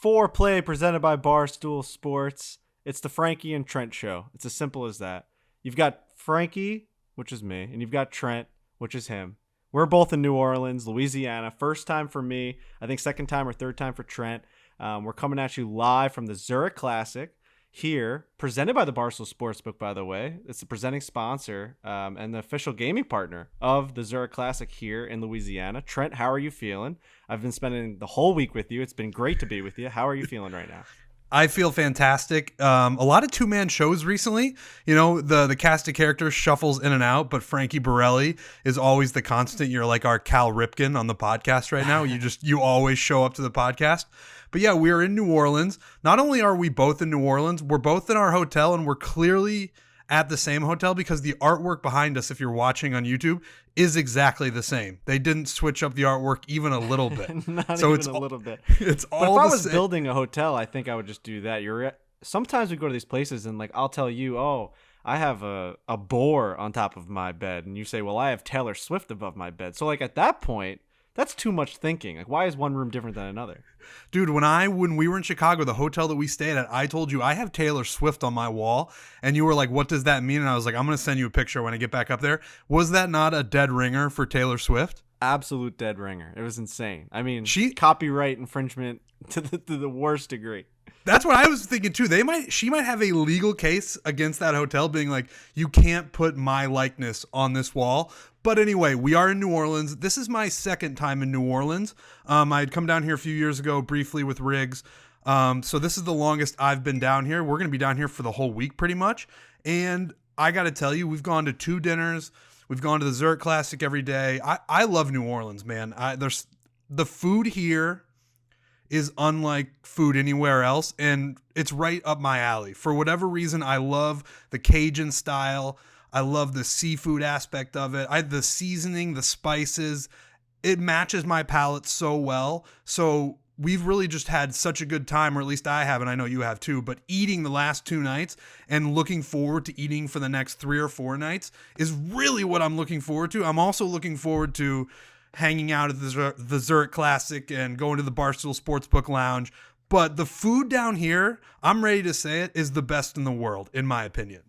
Foreplay presented by Barstool Sports. It's the Frankie and Trent show. It's as simple as that. You've got Frankie, which is me, and you've got Trent, which is him. We're both in New Orleans, Louisiana. First time for me. I think second time or third time for Trent. We're coming at you live from the Zurich Classic here, presented by the Barstool Sportsbook, by the way. It's the presenting sponsor and the official gaming partner of the Zurich Classic here in Louisiana. Trent, how are you feeling? I've been spending the whole week with you. It's been great to be with you. How are you feeling right now? I feel fantastic. A lot of two-man shows recently. You know, the cast of characters shuffles in and out, but Frankie Borelli is always the constant. You're like our Cal Ripken on the podcast right now. You always show up to the podcast. But yeah, we are in New Orleans. Not only are we both in New Orleans, we're both in our hotel, and we're clearly at the same hotel because the artwork behind us, if you're watching on YouTube, is exactly the same. They didn't switch up the artwork even a little bit. Not so even it's a little bit. It's all. But if I was same. building a hotel, I think I would just do that. Sometimes we go to these places and like I'll tell you, oh, I have a boar on top of my bed, and you say, well, I have Taylor Swift above my bed. So like at that point, that's too much thinking. Like, why is one room different than another? Dude, when we were in Chicago, the hotel that we stayed at, I told you I have Taylor Swift on my wall, and you were like, what does that mean? And I was like, I'm going to send you a picture when I get back up there. Was that not a dead ringer for Taylor Swift? Absolute dead ringer. It was insane. I mean, she copyright infringement to the worst degree. That's what I was thinking too. She might have a legal case against that hotel being like, you can't put my likeness on this wall. But anyway, we are in New Orleans. This is my second time in New Orleans. I had come down here a few years ago briefly with Riggs. So this is the longest I've been down here. We're going to be down here for the whole week pretty much. And I got to tell you, we've gone to 2 dinners. We've gone to the Zurich Classic every day. I love New Orleans, man. There's the food here is unlike food anywhere else, and it's right up my alley. For whatever reason, I love the Cajun style. I love the seafood aspect of it. The seasoning, the spices, it matches my palate so well. So we've really just had such a good time, or at least I have, and I know you have too, but eating the last 2 nights and looking forward to eating for the next 3 or 4 nights is really what I'm looking forward to. I'm also looking forward to hanging out at the Zurich Classic and going to the Barstool Sportsbook Lounge. But the food down here, I'm ready to say it, is the best in the world, in my opinion.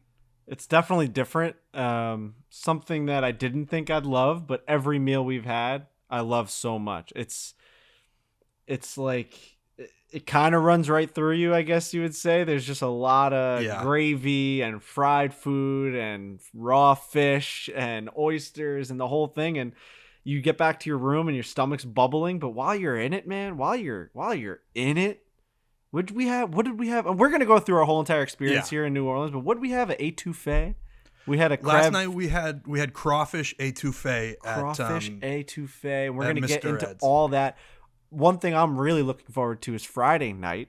It's definitely different. Something that I didn't think I'd love, but every meal we've had, I love so much. It's like it kind of runs right through you, I guess you would say. There's just a lot of gravy and fried food and raw fish and oysters and the whole thing. And you get back to your room and your stomach's bubbling, but while you're in it, man, while you're in it, what did we have? And we're gonna go through our whole entire experience here in New Orleans. But what did we have at etouffee? We had a crab. Last night we had crawfish etouffee etouffee. And we're gonna Mr. get into Ed's. all that. One thing I'm really looking forward to is Friday night.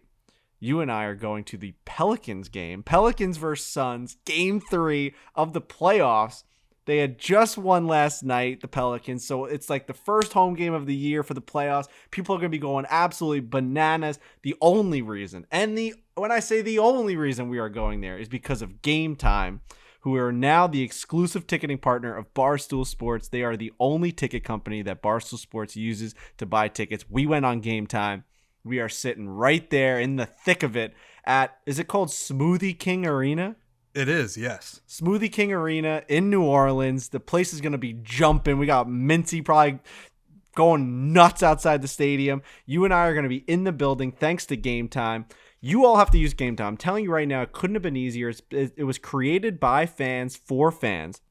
You and I are going to the Pelicans game. Pelicans versus Suns, game 3 of the playoffs. They had just won last night, the Pelicans, so it's like the first home game of the year for the playoffs. People are going to be going absolutely bananas. The only reason, when I say the only reason we are going there is because of Gametime, who are now the exclusive ticketing partner of Barstool Sports. They are the only ticket company that Barstool Sports uses to buy tickets. We went on Gametime. We are sitting right there in the thick of it at, is it called Smoothie King Arena? It is, yes. Smoothie King Arena in New Orleans. The place is going to be jumping. We got Mincy probably going nuts outside the stadium. You and I are going to be in the building thanks to Gametime. You all have to use Gametime. I'm telling you right now, it couldn't have been easier. It was created by fans for fans.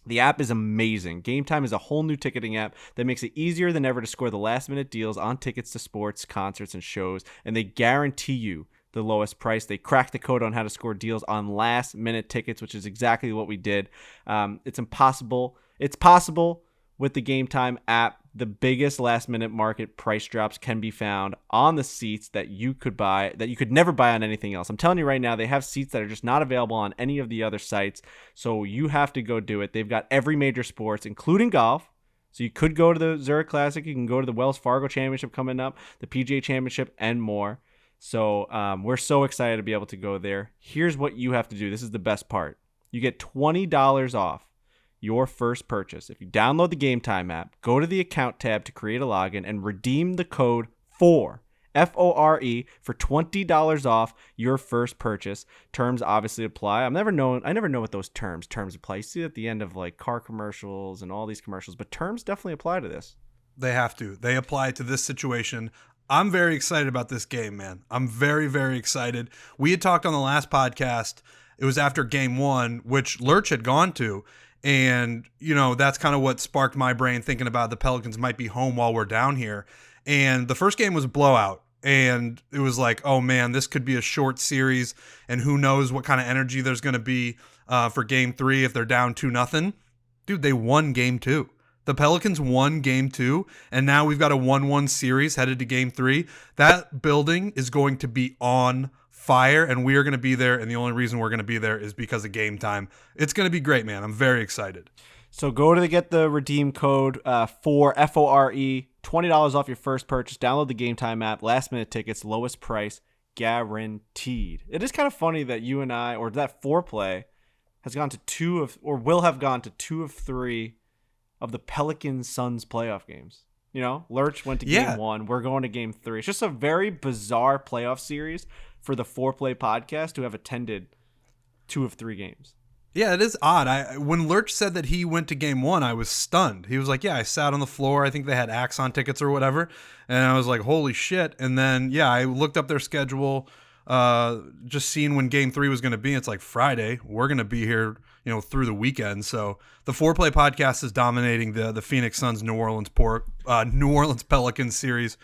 The app is amazing. Gametime is a whole new ticketing app that makes it easier than ever to score the last-minute deals on tickets to sports, concerts, and shows, and they guarantee you the lowest price. They cracked the code on how to score deals on last minute tickets, which is exactly what we did. It's impossible. It's possible with the Gametime app. The biggest last minute market price drops can be found on the seats that you could buy, that you could never buy on anything else. I'm telling you right now, they have seats that are just not available on any of the other sites. So you have to go do it. They've got every major sports, including golf. So you could go to the Zurich Classic. You can go to the Wells Fargo Championship coming up, the PGA Championship, and more. So we're so excited to be able to go there. Here's what you have to do. This is the best part. You get $20 off your first purchase. If you download the Gametime app, go to the account tab to create a login and redeem the code FORE, Fore for $20 off your first purchase. Terms obviously apply. I never know what those terms apply. You see it at the end of like car commercials and all these commercials, but terms definitely apply to this. They have to. They apply to this situation. I'm very excited about this game, man. I'm very, very excited. We had talked on the last podcast. It was after game one, which Lurch had gone to. And, that's kind of what sparked my brain thinking about the Pelicans might be home while we're down here. And the first game was a blowout. And it was like, oh, man, this could be a short series. And who knows what kind of energy there's going to be for game three if they're down 2-0. Dude, they won game two. The Pelicans won game two, and now we've got a 1-1 series headed to game three. That building is going to be on fire, and we are going to be there, and the only reason we're going to be there is because of Gametime. It's going to be great, man. I'm very excited. So go to get the redeem code for Fore, $20 off your first purchase. Download the Gametime app. Last-minute tickets, lowest price, guaranteed. It is kind of funny that you and I, or that Foreplay, has gone to will have gone to 2 of 3 of the Pelicans Suns playoff games. Lurch went to game 1. We're going to game 3. It's just a very bizarre playoff series for the Foreplay podcast to have attended 2 of 3 games. Yeah, it is odd. When Lurch said that he went to game 1, I was stunned. He was like, yeah, I sat on the floor. I think they had Axon tickets or whatever. And I was like, holy shit. And then, I looked up their schedule, just seeing when game 3 was going to be. It's like Friday. We're going to be here, through the weekend. So the Foreplay podcast is dominating the Phoenix Suns New Orleans Pelicans series.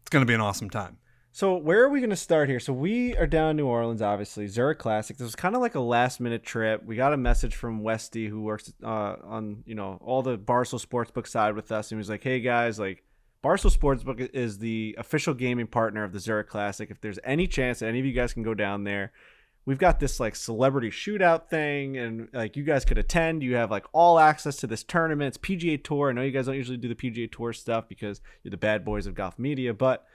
It's going to be an awesome time. So where are we going to start here? So we are down in New Orleans, obviously. Zurich Classic. This was kind of like a last-minute trip. We got a message from Westy, who works on all the Barstool Sportsbook side with us, and he was like, "Hey guys, like Barstool Sportsbook is the official gaming partner of the Zurich Classic. If there's any chance that any of you guys can go down there, we've got this like celebrity shootout thing, and like you guys could attend. You have like all access to this tournament. It's PGA Tour. I know you guys don't usually do the PGA Tour stuff because you're the bad boys of golf media, but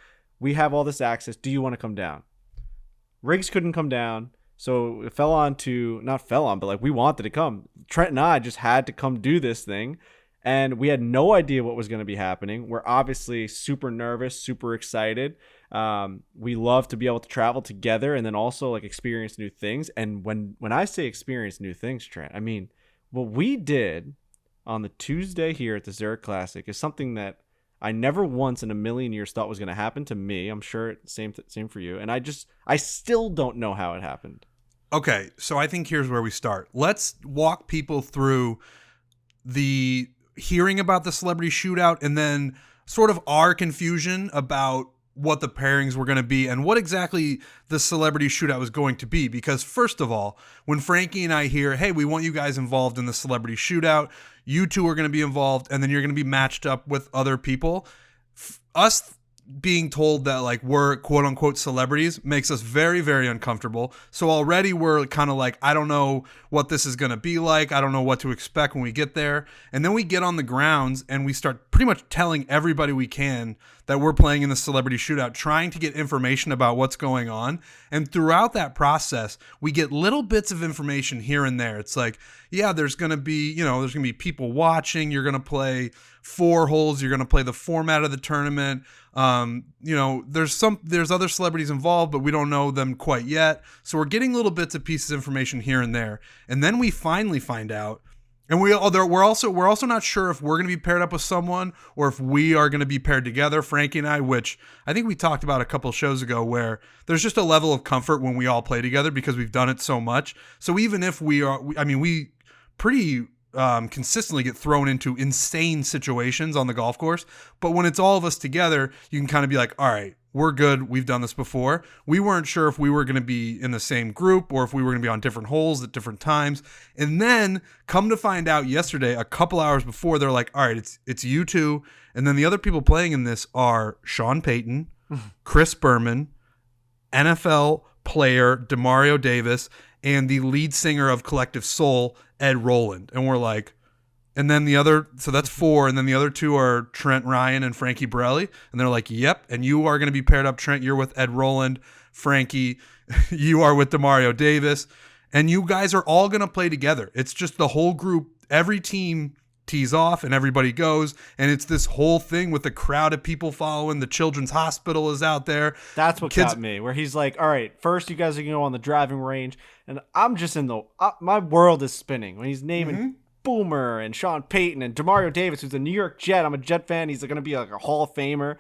we have all this access. Do you want to come down?" Riggs couldn't come down, so it but like we wanted to come. Trent and I just had to come do this thing, and we had no idea what was going to be happening. We're obviously super nervous, super excited. We love to be able to travel together and then also like experience new things. And when I say experience new things, Trent, I mean what we did on the Tuesday here at the Zurich Classic is something that I never once in a million years thought was going to happen to me. I'm sure same for you. And I still don't know how it happened. Okay, so I think here's where we start. Let's walk people through the hearing about the celebrity shootout and then sort of our confusion about what the pairings were going to be and what exactly the celebrity shootout was going to be. Because first of all, when Frankie and I hear, hey, we want you guys involved in the celebrity shootout, you two are going to be involved, and then you're going to be matched up with other people. Us being told that like we're quote unquote celebrities makes us very, very uncomfortable. So already we're kind of like, I don't know what this is going to be like. I don't know what to expect when we get there. And then we get on the grounds and we start pretty much telling everybody we can that we're playing in the celebrity shootout, trying to get information about what's going on. And throughout that process, we get little bits of information here and there. It's like, yeah, there's going to be people watching. You're going to play 4 holes. You're going to play the format of the tournament. There's other celebrities involved, but we don't know them quite yet. So we're getting little bits of pieces of information here and there. And then we finally find out, and we're also not sure if we're going to be paired up with someone or if we are going to be paired together, Frankie and I, which I think we talked about a couple shows ago, where there's just a level of comfort when we all play together because we've done it so much. So even if we pretty consistently get thrown into insane situations on the golf course. But when it's all of us together, you can kind of be like, all right, we're good. We've done this before. We weren't sure if we were going to be in the same group or if we were going to be on different holes at different times. And then come to find out yesterday, a couple hours before, they're like, all right, it's you two. And then the other people playing in this are Sean Payton, Chris Berman, NFL player Demario Davis, and the lead singer of Collective Soul, Ed Roland. And we're like, and then so that's 4, and then the other 2 are Trent Ryan and Frankie Borelli. And they're like, yep, and you are going to be paired up, Trent, you're with Ed Roland. Frankie, you are with Demario Davis. And you guys are all going to play together. It's just the whole group, every team tees off and everybody goes, and it's this whole thing with the crowd of people following. The children's hospital is out there. That's what got me, where he's like, all right, first you guys are going to go on the driving range, and I'm just in the my world is spinning when he's naming Boomer and Sean Payton and Demario Davis, who's a New York Jet. I'm a Jet fan. He's going to be like a Hall of Famer.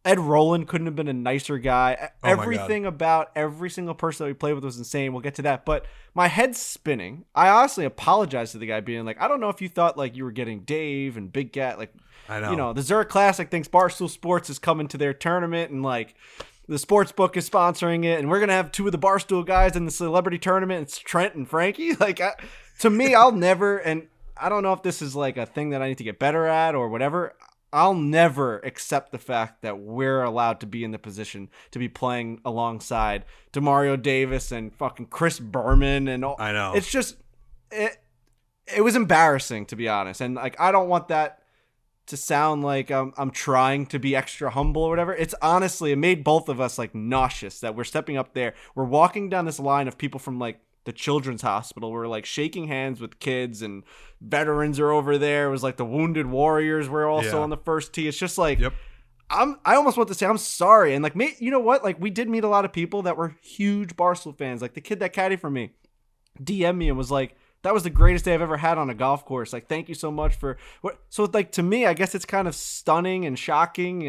Ed Roland couldn't have been a nicer guy. Everything about every single person that we played with was insane. We'll get to that. But my head's spinning. I honestly apologize to the guy being like, I don't know if you thought like you were getting Dave and Big Gat. Like, I know. You know, the Zurich Classic thinks Barstool Sports is coming to their tournament and like the sports book is sponsoring it. And we're going to have two of the Barstool guys in the celebrity tournament. It's Trent and Frankie. Like, to me, I'll never, and I don't know if this is like a thing that I need to get better at or whatever. I'll never accept the fact that we're allowed to be in the position to be playing alongside Demario Davis and fucking Chris Berman and all. I know. It's just it was embarrassing, to be honest. And like I don't want that to sound like I'm trying to be extra humble or whatever. It's honestly, it made both of us like nauseous that we're stepping up there. We're walking down this line of people from like the children's hospital. We're like shaking hands with kids and veterans are over there. It was like the Wounded Warriors were also on the first tee. It's just like, I almost want to say I'm sorry. And like, you know what? Like we did meet a lot of people that were huge Barstool fans. Like the kid that caddied for me DM'd me and was like, that was the greatest day I've ever had on a golf course. Like, thank you so much for what. So like, to me, I guess it's kind of stunning and shocking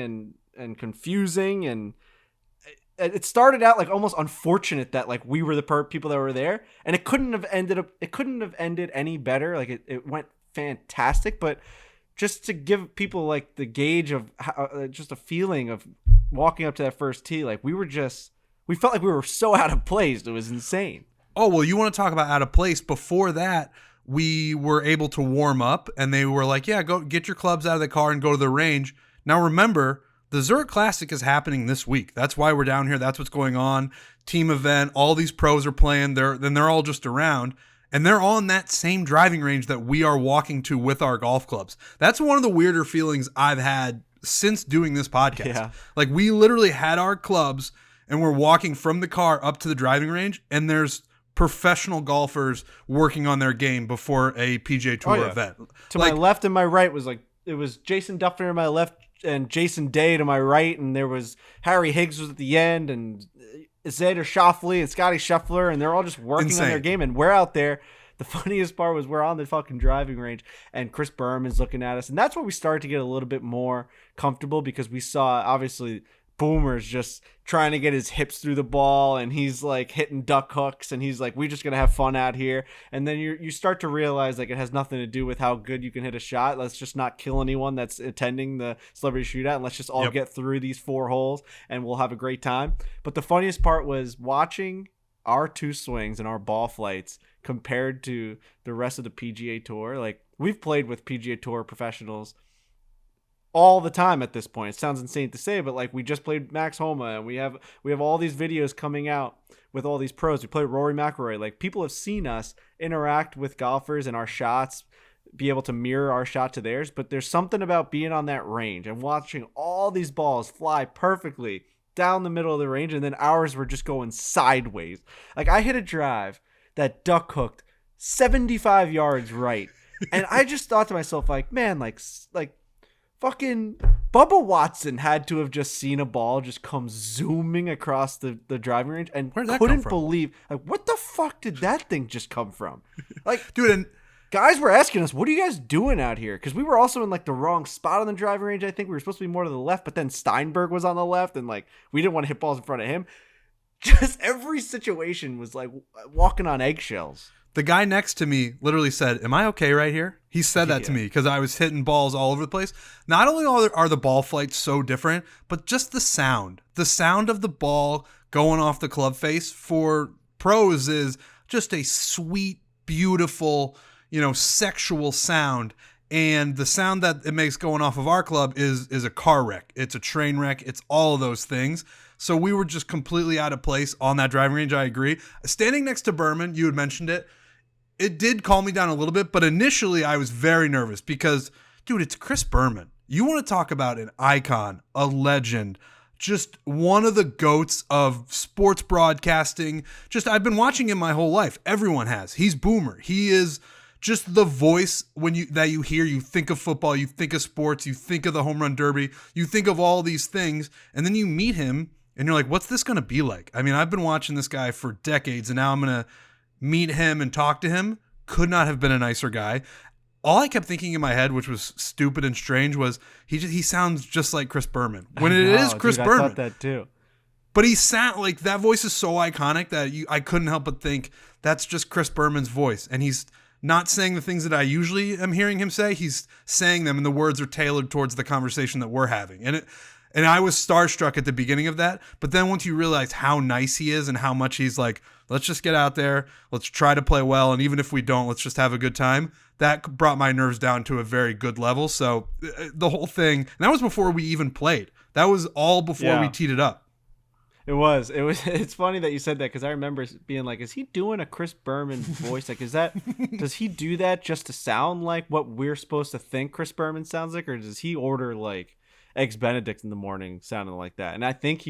and confusing. And it started out like almost unfortunate that like we were the people that were there, and it couldn't have ended any better. Like it went fantastic, but just to give people like the gauge of how, just a feeling of walking up to that first tee, like we felt like we were so out of place. It was insane. Oh, well, you want to talk about out of place? Before that, we were able to warm up, and they were like, yeah, go get your clubs out of the car and go to the range. Now remember, the Zurich Classic is happening this week. That's why we're down here. That's what's going on. Team event. All these pros are playing. They're all just around. And they're on that same driving range that we are walking to with our golf clubs. That's one of the weirder feelings I've had since doing this podcast. Yeah. Like we literally had our clubs and we're walking from the car up to the driving range, and there's professional golfers working on their game before a PGA Tour event. To my left and my right was like, it was Jason Duffner to my left and Jason Day to my right, and there was Harry Higgs was at the end, and Xander Schauffele and Scottie Scheffler, and they're all just working on their game, and we're out there. The funniest part was we're on the fucking driving range, and Chris Berman's looking at us, and that's where we started to get a little bit more comfortable because we saw, obviously, Boomer's just trying to get his hips through the ball, and he's like hitting duck hooks, and he's like, we're just gonna have fun out here. And then you start to realize like it has nothing to do with how good you can hit a shot. Let's just not kill anyone that's attending the celebrity shootout, and let's just all get through these 4 holes and we'll have a great time. But the funniest part was watching our 2 swings and our ball flights compared to the rest of the PGA Tour. Like we've played with PGA Tour professionals all the time at this point. It sounds insane to say, but like we just played Max Homa, and we have all these videos coming out with all these pros. We played Rory McIlroy. Like people have seen us interact with golfers and our shots, be able to mirror our shot to theirs. But there's something about being on that range and watching all these balls fly perfectly down the middle of the range, and then ours were just going sideways. Like I hit a drive that duck hooked 75 yards right, and I just thought to myself, like, man, like fucking Bubba Watson had to have just seen a ball just come zooming across the driving range and couldn't believe, like, what the fuck did that thing just come from? Like, dude, and guys were asking us, what are you guys doing out here? Because we were also in like the wrong spot on the driving range. I think we were supposed to be more to the left, but then Steinberg was on the left, and like we didn't want to hit balls in front of him. Just every situation was like walking on eggshells. The guy next to me literally said, am I okay right here? He said that to me because I was hitting balls all over the place. Not only are the ball flights so different, but just the sound of the ball going off the club face for pros is just a sweet, beautiful, sexual sound. And the sound that it makes going off of our club is a car wreck. It's a train wreck. It's all of those things. So we were just completely out of place on that driving range. I agree. Standing next to Berman, you had mentioned it. It did calm me down a little bit, but initially I was very nervous because, dude, it's Chris Berman. You want to talk about an icon, a legend, just one of the goats of sports broadcasting. I've been watching him my whole life. Everyone has. He's Boomer. He is just the voice that you hear, you think of football, you think of sports, you think of the home run derby, you think of all these things, and then you meet him and you're like, what's this going to be like? I mean, I've been watching this guy for decades, and now I'm going to meet him and talk to him. Could not have been a nicer guy. All I kept thinking in my head, which was stupid and strange, was he sounds just like Chris Berman. When it is Chris Berman. I thought that too. But he sound like that voice is so iconic that I couldn't help but think that's just Chris Berman's voice. And he's not saying the things that I usually am hearing him say. He's saying them, and the words are tailored towards the conversation that we're having. And I was starstruck at the beginning of that. But then once you realize how nice he is and how much he's like, let's just get out there, let's try to play well, and even if we don't, let's just have a good time. That brought my nerves down to a very good level. So the whole thing, and that was before we even played. That was all before we teed it up. It's funny that you said that, because I remember being like, is he doing a Chris Berman voice? Like, does he do that just to sound like what we're supposed to think Chris Berman sounds like? Or does he order like Eggs Benedict in the morning sounding like that? And I think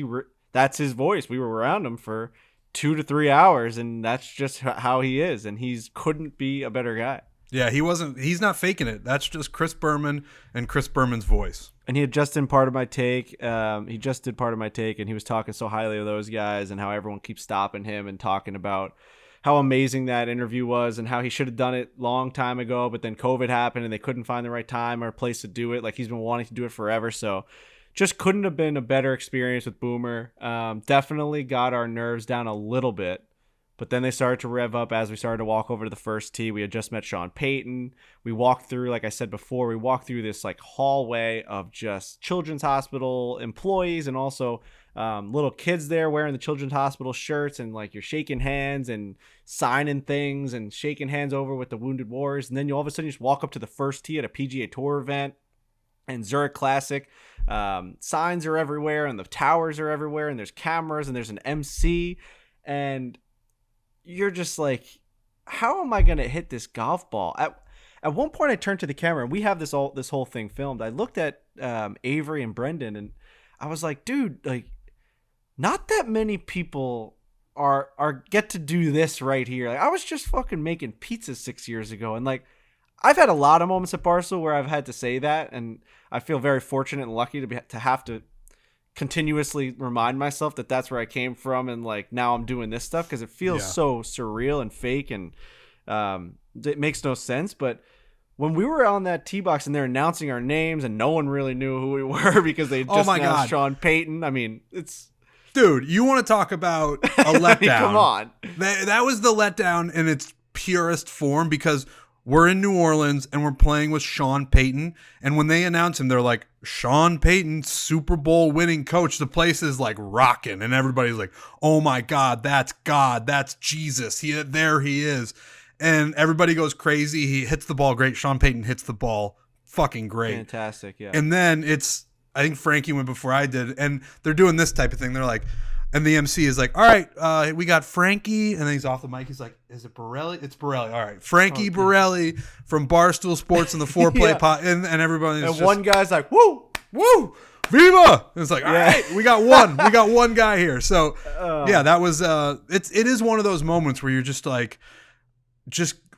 that's his voice. We were around him for 2 to 3 hours, and that's just how he is. And couldn't be a better guy. Yeah, he's not faking it. That's just Chris Berman and Chris Berman's voice. And he had just done part of my take. He just did part of my take, and he was talking so highly of those guys and how everyone keeps stopping him and talking about how amazing that interview was and how he should have done it long time ago, but then COVID happened and they couldn't find the right time or place to do it. Like, he's been wanting to do it forever. So just couldn't have been a better experience with Boomer. Definitely got our nerves down a little bit. But then they started to rev up as we started to walk over to the first tee. We had just met Sean Payton. We walked through, like I said before, we walked through this like hallway of just Children's Hospital employees and also little kids there wearing the Children's Hospital shirts, and like you're shaking hands and signing things and shaking hands over with the Wounded Warriors. And then you all of a sudden just walk up to the first tee at a PGA Tour event and Zurich Classic. Signs are everywhere and the towers are everywhere and there's cameras and there's an MC, and you're just like, how am I going to hit this golf ball? At one point I turned to the camera, and we have this whole thing filmed. I looked at Avery and Brendan, and I was like, dude, like, not that many people are get to do this right here. Like, I was just fucking making pizzas 6 years ago, and like, I've had a lot of moments at Barstool where I've had to say that, and I feel very fortunate and lucky to have to continuously remind myself that that's where I came from, and like now I'm doing this stuff because it feels so surreal and fake, and it makes no sense. But when we were on that tee box and they're announcing our names and no one really knew who we were because they just announced Sean Payton. I mean, dude, you want to talk about a letdown? I mean, come on, that was the letdown in its purest form, because we're in New Orleans and we're playing with Sean Payton. And when they announce him, they're like, Sean Payton, Super Bowl winning coach. The place is like rocking. And everybody's like, oh my God, that's Jesus. There he is. And everybody goes crazy. He hits the ball great. Sean Payton hits the ball fucking great. Fantastic, yeah. And then I think Frankie went before I did. And they're doing this type of thing. They're like, and the MC is like, all right, we got Frankie. And then he's off the mic. He's like, is it Borelli? It's Borelli. All right. Frankie Borelli from Barstool Sports and the Foreplay pot. And everybody's and one guy's like, woo, Viva. And it's like, all right, we got one. We got one guy here. So, that was, it is one of those moments where you're just like,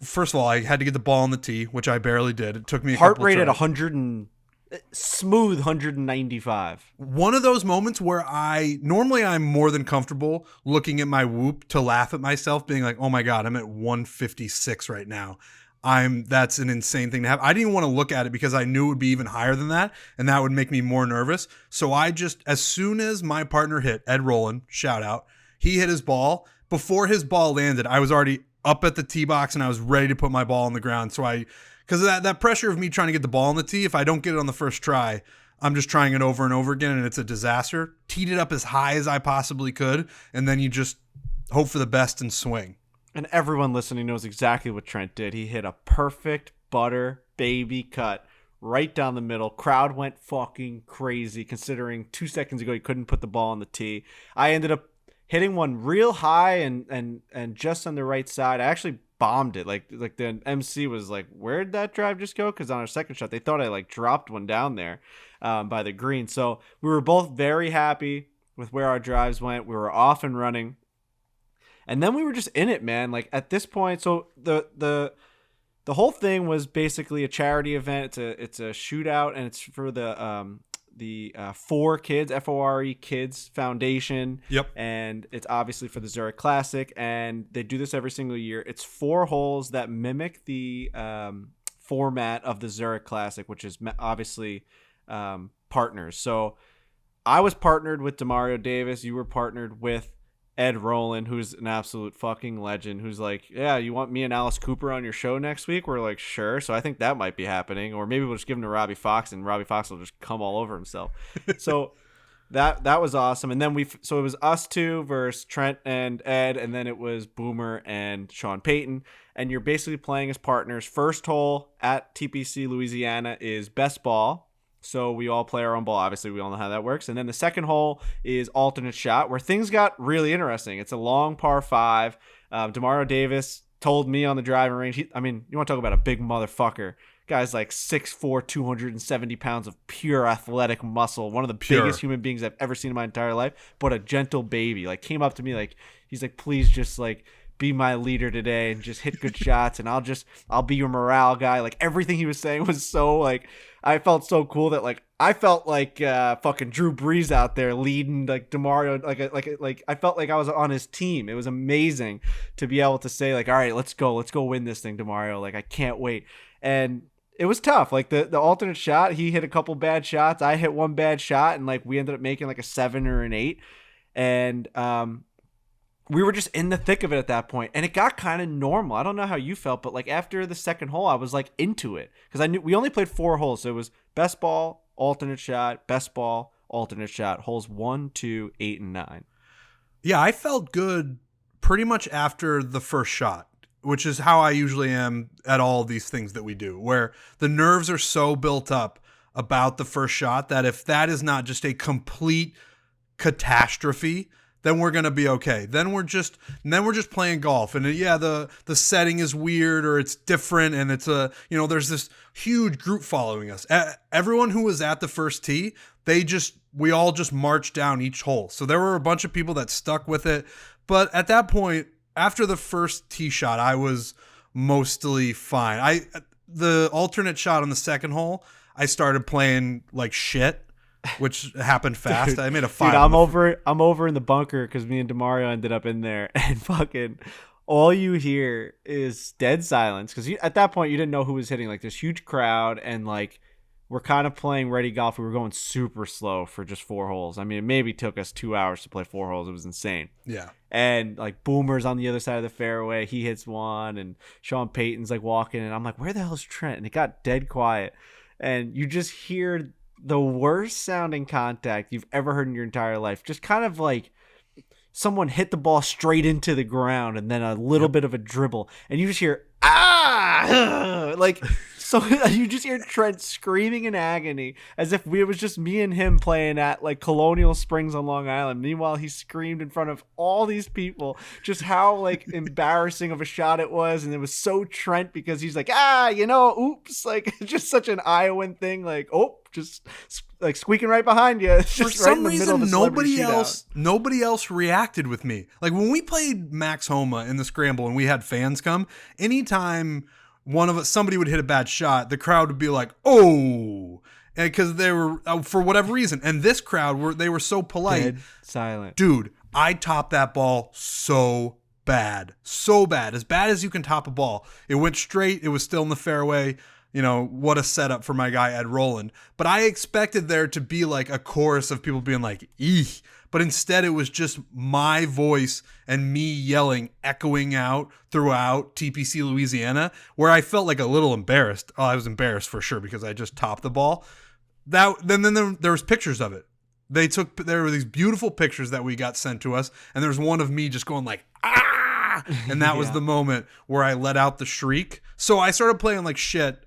first of all, I had to get the ball on the tee, which I barely did. It took me a heart rate at 195. One of those moments where I'm more than comfortable looking at my whoop to laugh at myself, being like, oh my God, I'm at 156 right now. That's an insane thing to have. I didn't even want to look at it because I knew it would be even higher than that, and that would make me more nervous. So as soon as my partner hit, Ed Rowland, shout out, he hit his ball. Before his ball landed, I was already up at the tee box and I was ready to put my ball on the ground. So because of that pressure of me trying to get the ball on the tee, if I don't get it on the first try, I'm just trying it over and over again, and it's a disaster. Teed it up as high as I possibly could, and then you just hope for the best and swing. And everyone listening knows exactly what Trent did. He hit a perfect butter baby cut right down the middle. Crowd went fucking crazy, considering 2 seconds ago he couldn't put the ball on the tee. I ended up hitting one real high and just on the right side. I actually bombed it. Like the MC was like, where'd that drive just go? Because on our second shot, they thought I like dropped one down there by the green. So we were both very happy with where our drives went. We were off and running. And then we were just in it, man. Like at this point, so the the whole thing was basically a charity event. It's a shootout, and it's for the Fore Kids, Fore Kids Foundation. Yep. And it's obviously for the Zurich Classic, and they do this every single year. It's 4 holes that mimic the format of the Zurich Classic, which is obviously partners. So I was partnered with Demario Davis. You were partnered with Ed Rowland, who's an absolute fucking legend, who's like, yeah, you want me and Alice Cooper on your show next week? We're like, sure. So I think that might be happening. Or maybe we'll just give him to Robbie Fox, and Robbie Fox will just come all over himself. So that was awesome. And then so it was us two versus Trent and Ed, and then it was Boomer and Sean Payton. And you're basically playing as partners. First hole at TPC Louisiana is best ball. So we all play our own ball. Obviously, we all know how that works. And then the second hole is alternate shot, where things got really interesting. It's a long par 5. Demario Davis told me on the driving range. You want to talk about a big motherfucker. Guy's like 6'4", 270 pounds of pure athletic muscle. One of the biggest human beings I've ever seen in my entire life. But a gentle baby. Like, came up to me like, he's like, please just like be my leader today and just hit good shots, and I'll be your morale guy. Like, everything he was saying was so like, I felt so cool that like I felt like fucking Drew Brees out there leading like Demario, like I felt like I was on his team. It was amazing to be able to say like, all right, let's go win this thing, Demario. Like, I can't wait. And it was tough. Like the alternate shot, he hit a couple bad shots, I hit one bad shot, and like we ended up making like a 7 or an 8, and we were just in the thick of it at that point, and it got kind of normal. I don't know how you felt, but like after the second hole, I was like into it, because I knew we only played 4 holes, so it was best ball, alternate shot, best ball, alternate shot, holes 1, 2, 8, and 9. Yeah, I felt good pretty much after the first shot, which is how I usually am at all these things that we do, where the nerves are so built up about the first shot that if that is not just a complete catastrophe, then we're going to be okay. Then we're just playing golf. And yeah, the setting is weird, or it's different, and it's there's this huge group following us. Everyone who was at the first tee, we all just marched down each hole. So there were a bunch of people that stuck with it. But at that point, after the first tee shot, I was mostly fine. The alternate shot on the second hole, I started playing like shit, which happened fast. Dude, I made a 5. Dude, I'm over in the bunker because me and Demario ended up in there, and fucking all you hear is dead silence, because at that point you didn't know who was hitting. Like, this huge crowd, and like we're kind of playing ready golf. We were going super slow for just 4 holes. I mean, it maybe took us 2 hours to play 4 holes. It was insane. Yeah. And like Boomer's on the other side of the fairway. He hits one, and Sean Payton's like walking, and I'm like, where the hell is Trent? And it got dead quiet, and you just hear the worst sounding contact you've ever heard in your entire life. Just kind of like someone hit the ball straight into the ground, and then a little bit of a dribble, and you just hear like, so you just hear Trent screaming in agony, as if it was just me and him playing at like Colonial Springs on Long Island. Meanwhile, he screamed in front of all these people just how like embarrassing of a shot it was, and it was so Trent, because he's like, oops, like just such an Iowan thing, like, oh, just like squeaking right behind you. It's just for some right in the reason, middle of nobody else reacted with me. Like when we played Max Homa in the Scramble and we had fans come, anytime somebody would hit a bad shot, the crowd would be like, oh, because they were for whatever reason. And this crowd they were so polite, dead silent. Dude, I topped that ball so bad, as bad as you can top a ball. It went straight. It was still in the fairway. What a setup for my guy, Ed Rowland. But I expected there to be like a chorus of people being like, eek. But instead it was just my voice and me yelling, echoing out throughout TPC Louisiana, where I felt like a little embarrassed. Oh, I was embarrassed for sure, because I just topped the ball. Then there was pictures of it. There were these beautiful pictures that we got sent to us, and there was one of me just going like, ah! And that was the moment where I let out the shriek. So I started playing like shit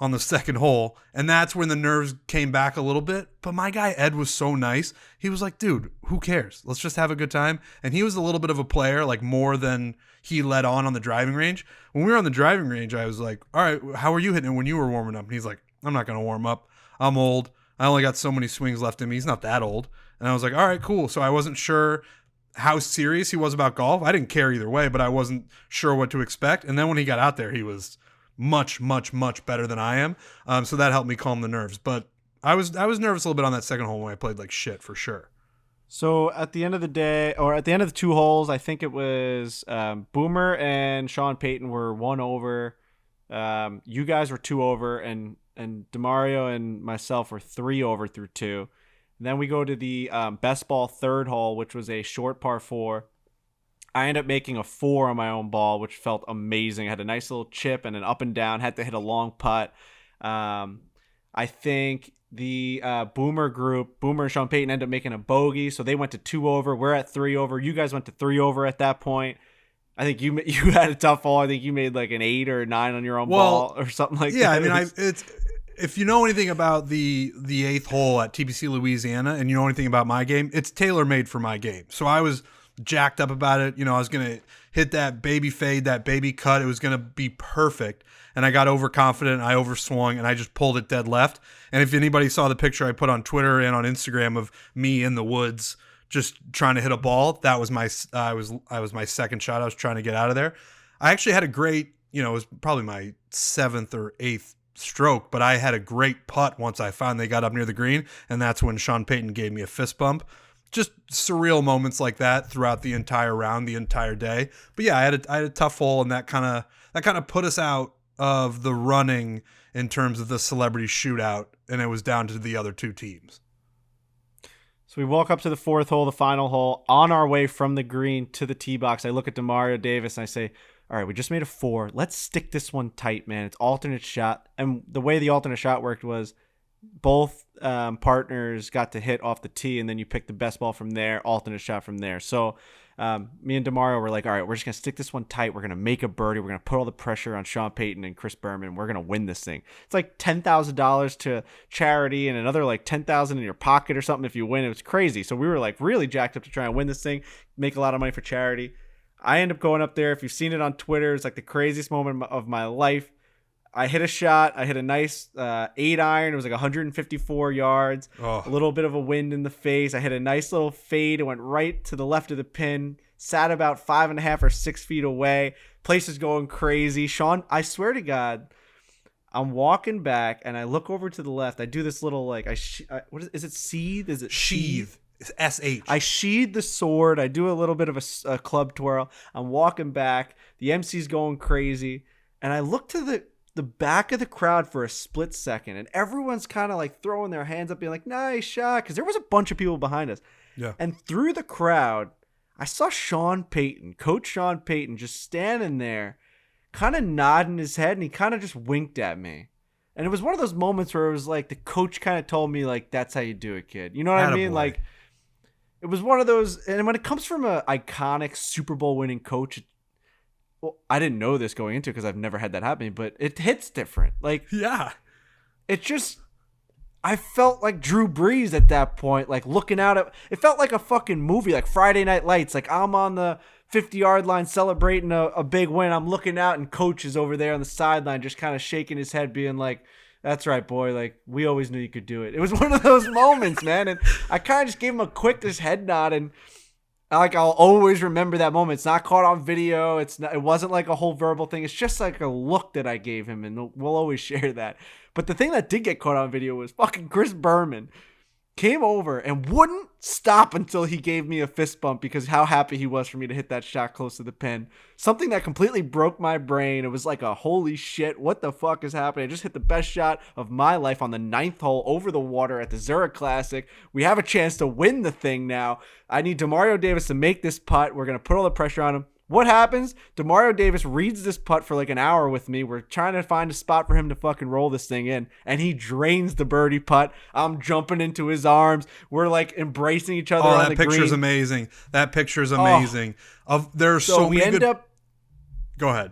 on the second hole, and that's when the nerves came back a little bit. But my guy Ed was so nice. He was like, dude, who cares? Let's just have a good time. And he was a little bit of a player, like more than he let on the driving range. When we were on the driving range, I was like, all right, how were you hitting it when you were warming up? And he's like, I'm not going to warm up. I'm old. I only got so many swings left in me. He's not that old. And I was like, all right, cool. So I wasn't sure how serious he was about golf. I didn't care either way, but I wasn't sure what to expect. And then when he got out there, he was much, much, much better than I am. So that helped me calm the nerves. But I was nervous a little bit on that second hole when I played like shit for sure. So at the end of the day, or at the end of the 2 holes, I think it was Boomer and Sean Payton were 1 over. You guys were 2 over, and DeMario and myself were 3 over through 2. And then we go to the best ball third hole, which was a short par 4. I ended up making a 4 on my own ball, which felt amazing. I had a nice little chip and an up and down. Had to hit a long putt. I think the Boomer and Sean Payton ended up making a bogey, so they went to 2 over. We're at 3 over. You guys went to 3 over at that point. I think you had a tough hole. I think you made like an 8 or a 9 on your own ball or something like that. Yeah, I mean, if you know anything about the 8th hole at TPC Louisiana and you know anything about my game, it's tailor-made for my game. So I was jacked up about it. I was going to hit that baby fade, that baby cut. It was going to be perfect. And I got overconfident. I overswung and I just pulled it dead left. And if anybody saw the picture I put on Twitter and on Instagram of me in the woods just trying to hit a ball, that was my my second shot. I was trying to get out of there. I actually had a great, it was probably my 7th or 8th stroke, but I had a great putt once I finally got up near the green, and that's when Sean Payton gave me a fist bump. Just surreal moments like that throughout the entire round, the entire day. But yeah, I had a tough hole, and that kind of put us out of the running in terms of the celebrity shootout, and it was down to the other 2 teams. So we walk up to the 4th hole, the final hole. On our way from the green to the tee box, I look at DeMario Davis and I say, all right, we just made a 4. Let's stick this one tight, man. It's alternate shot. And the way the alternate shot worked was both partners got to hit off the tee, and then you pick the best ball from there, alternate shot from there. So me and DeMario were like, all right, we're just going to stick this one tight. We're going to make a birdie. We're going to put all the pressure on Sean Payton and Chris Berman. We're going to win this thing. It's like $10,000 to charity and another like $10,000 in your pocket or something if you win. It was crazy. So we were like really jacked up to try and win this thing, make a lot of money for charity. I end up going up there. If you've seen it on Twitter, it's like the craziest moment of my life. I hit a shot. I hit a nice 8 iron. It was like 154 yards. A little bit of a wind in the face. I hit a nice little fade. It went right to the left of the pin. Sat about 5.5 or 6 feet away. Place is going crazy. Sean, I swear to God, I'm walking back and I look over to the left. I do this little like what is it? Seethe? Is it sheath? It's SH. I sheathe the sword. I do a little bit of a club twirl. I'm walking back. The MC's going crazy. And I look to the back of the crowd for a split second. And everyone's kind of like throwing their hands up being like, nice shot. Because there was a bunch of people behind us. Yeah. And through the crowd, I saw Sean Payton, Coach Sean Payton, just standing there, kind of nodding his head. And he kind of just winked at me. And it was one of those moments where it was like the coach kind of told me, like, that's how you do it, kid. You know what I mean? Like, it was one of those, and when it comes from an iconic Super Bowl winning coach, well, I didn't know this going into it because I've never had that happen, but it hits different. Like, yeah, it just, I felt like Drew Brees at that point, like looking out at, it felt like a fucking movie, like Friday Night Lights. Like I'm on the 50-yard line celebrating a big win. I'm looking out and coach is over there on the sideline just kind of shaking his head being like, that's right, boy. Like, we always knew you could do it. It was one of those moments, man. And I kind of just gave him a quick just head nod. And, like, I'll always remember that moment. It's not caught on video. It wasn't like a whole verbal thing. It's just like a look that I gave him. And we'll always share that. But the thing that did get caught on video was fucking Chris Berman came over and wouldn't stop until he gave me a fist bump because how happy he was for me to hit that shot close to the pin. Something that completely broke my brain. It was like a holy shit, what the fuck is happening? I just hit the best shot of my life on the 9th hole over the water at the Zurich Classic. We have a chance to win the thing now. I need DeMario Davis to make this putt. We're going to put all the pressure on him. What happens? DeMario Davis reads this putt for like an hour with me. We're trying to find a spot for him to fucking roll this thing in. And he drains the birdie putt. I'm jumping into his arms. We're like embracing each other on the green. That picture's amazing. That picture's amazing. There's so many good... Go ahead.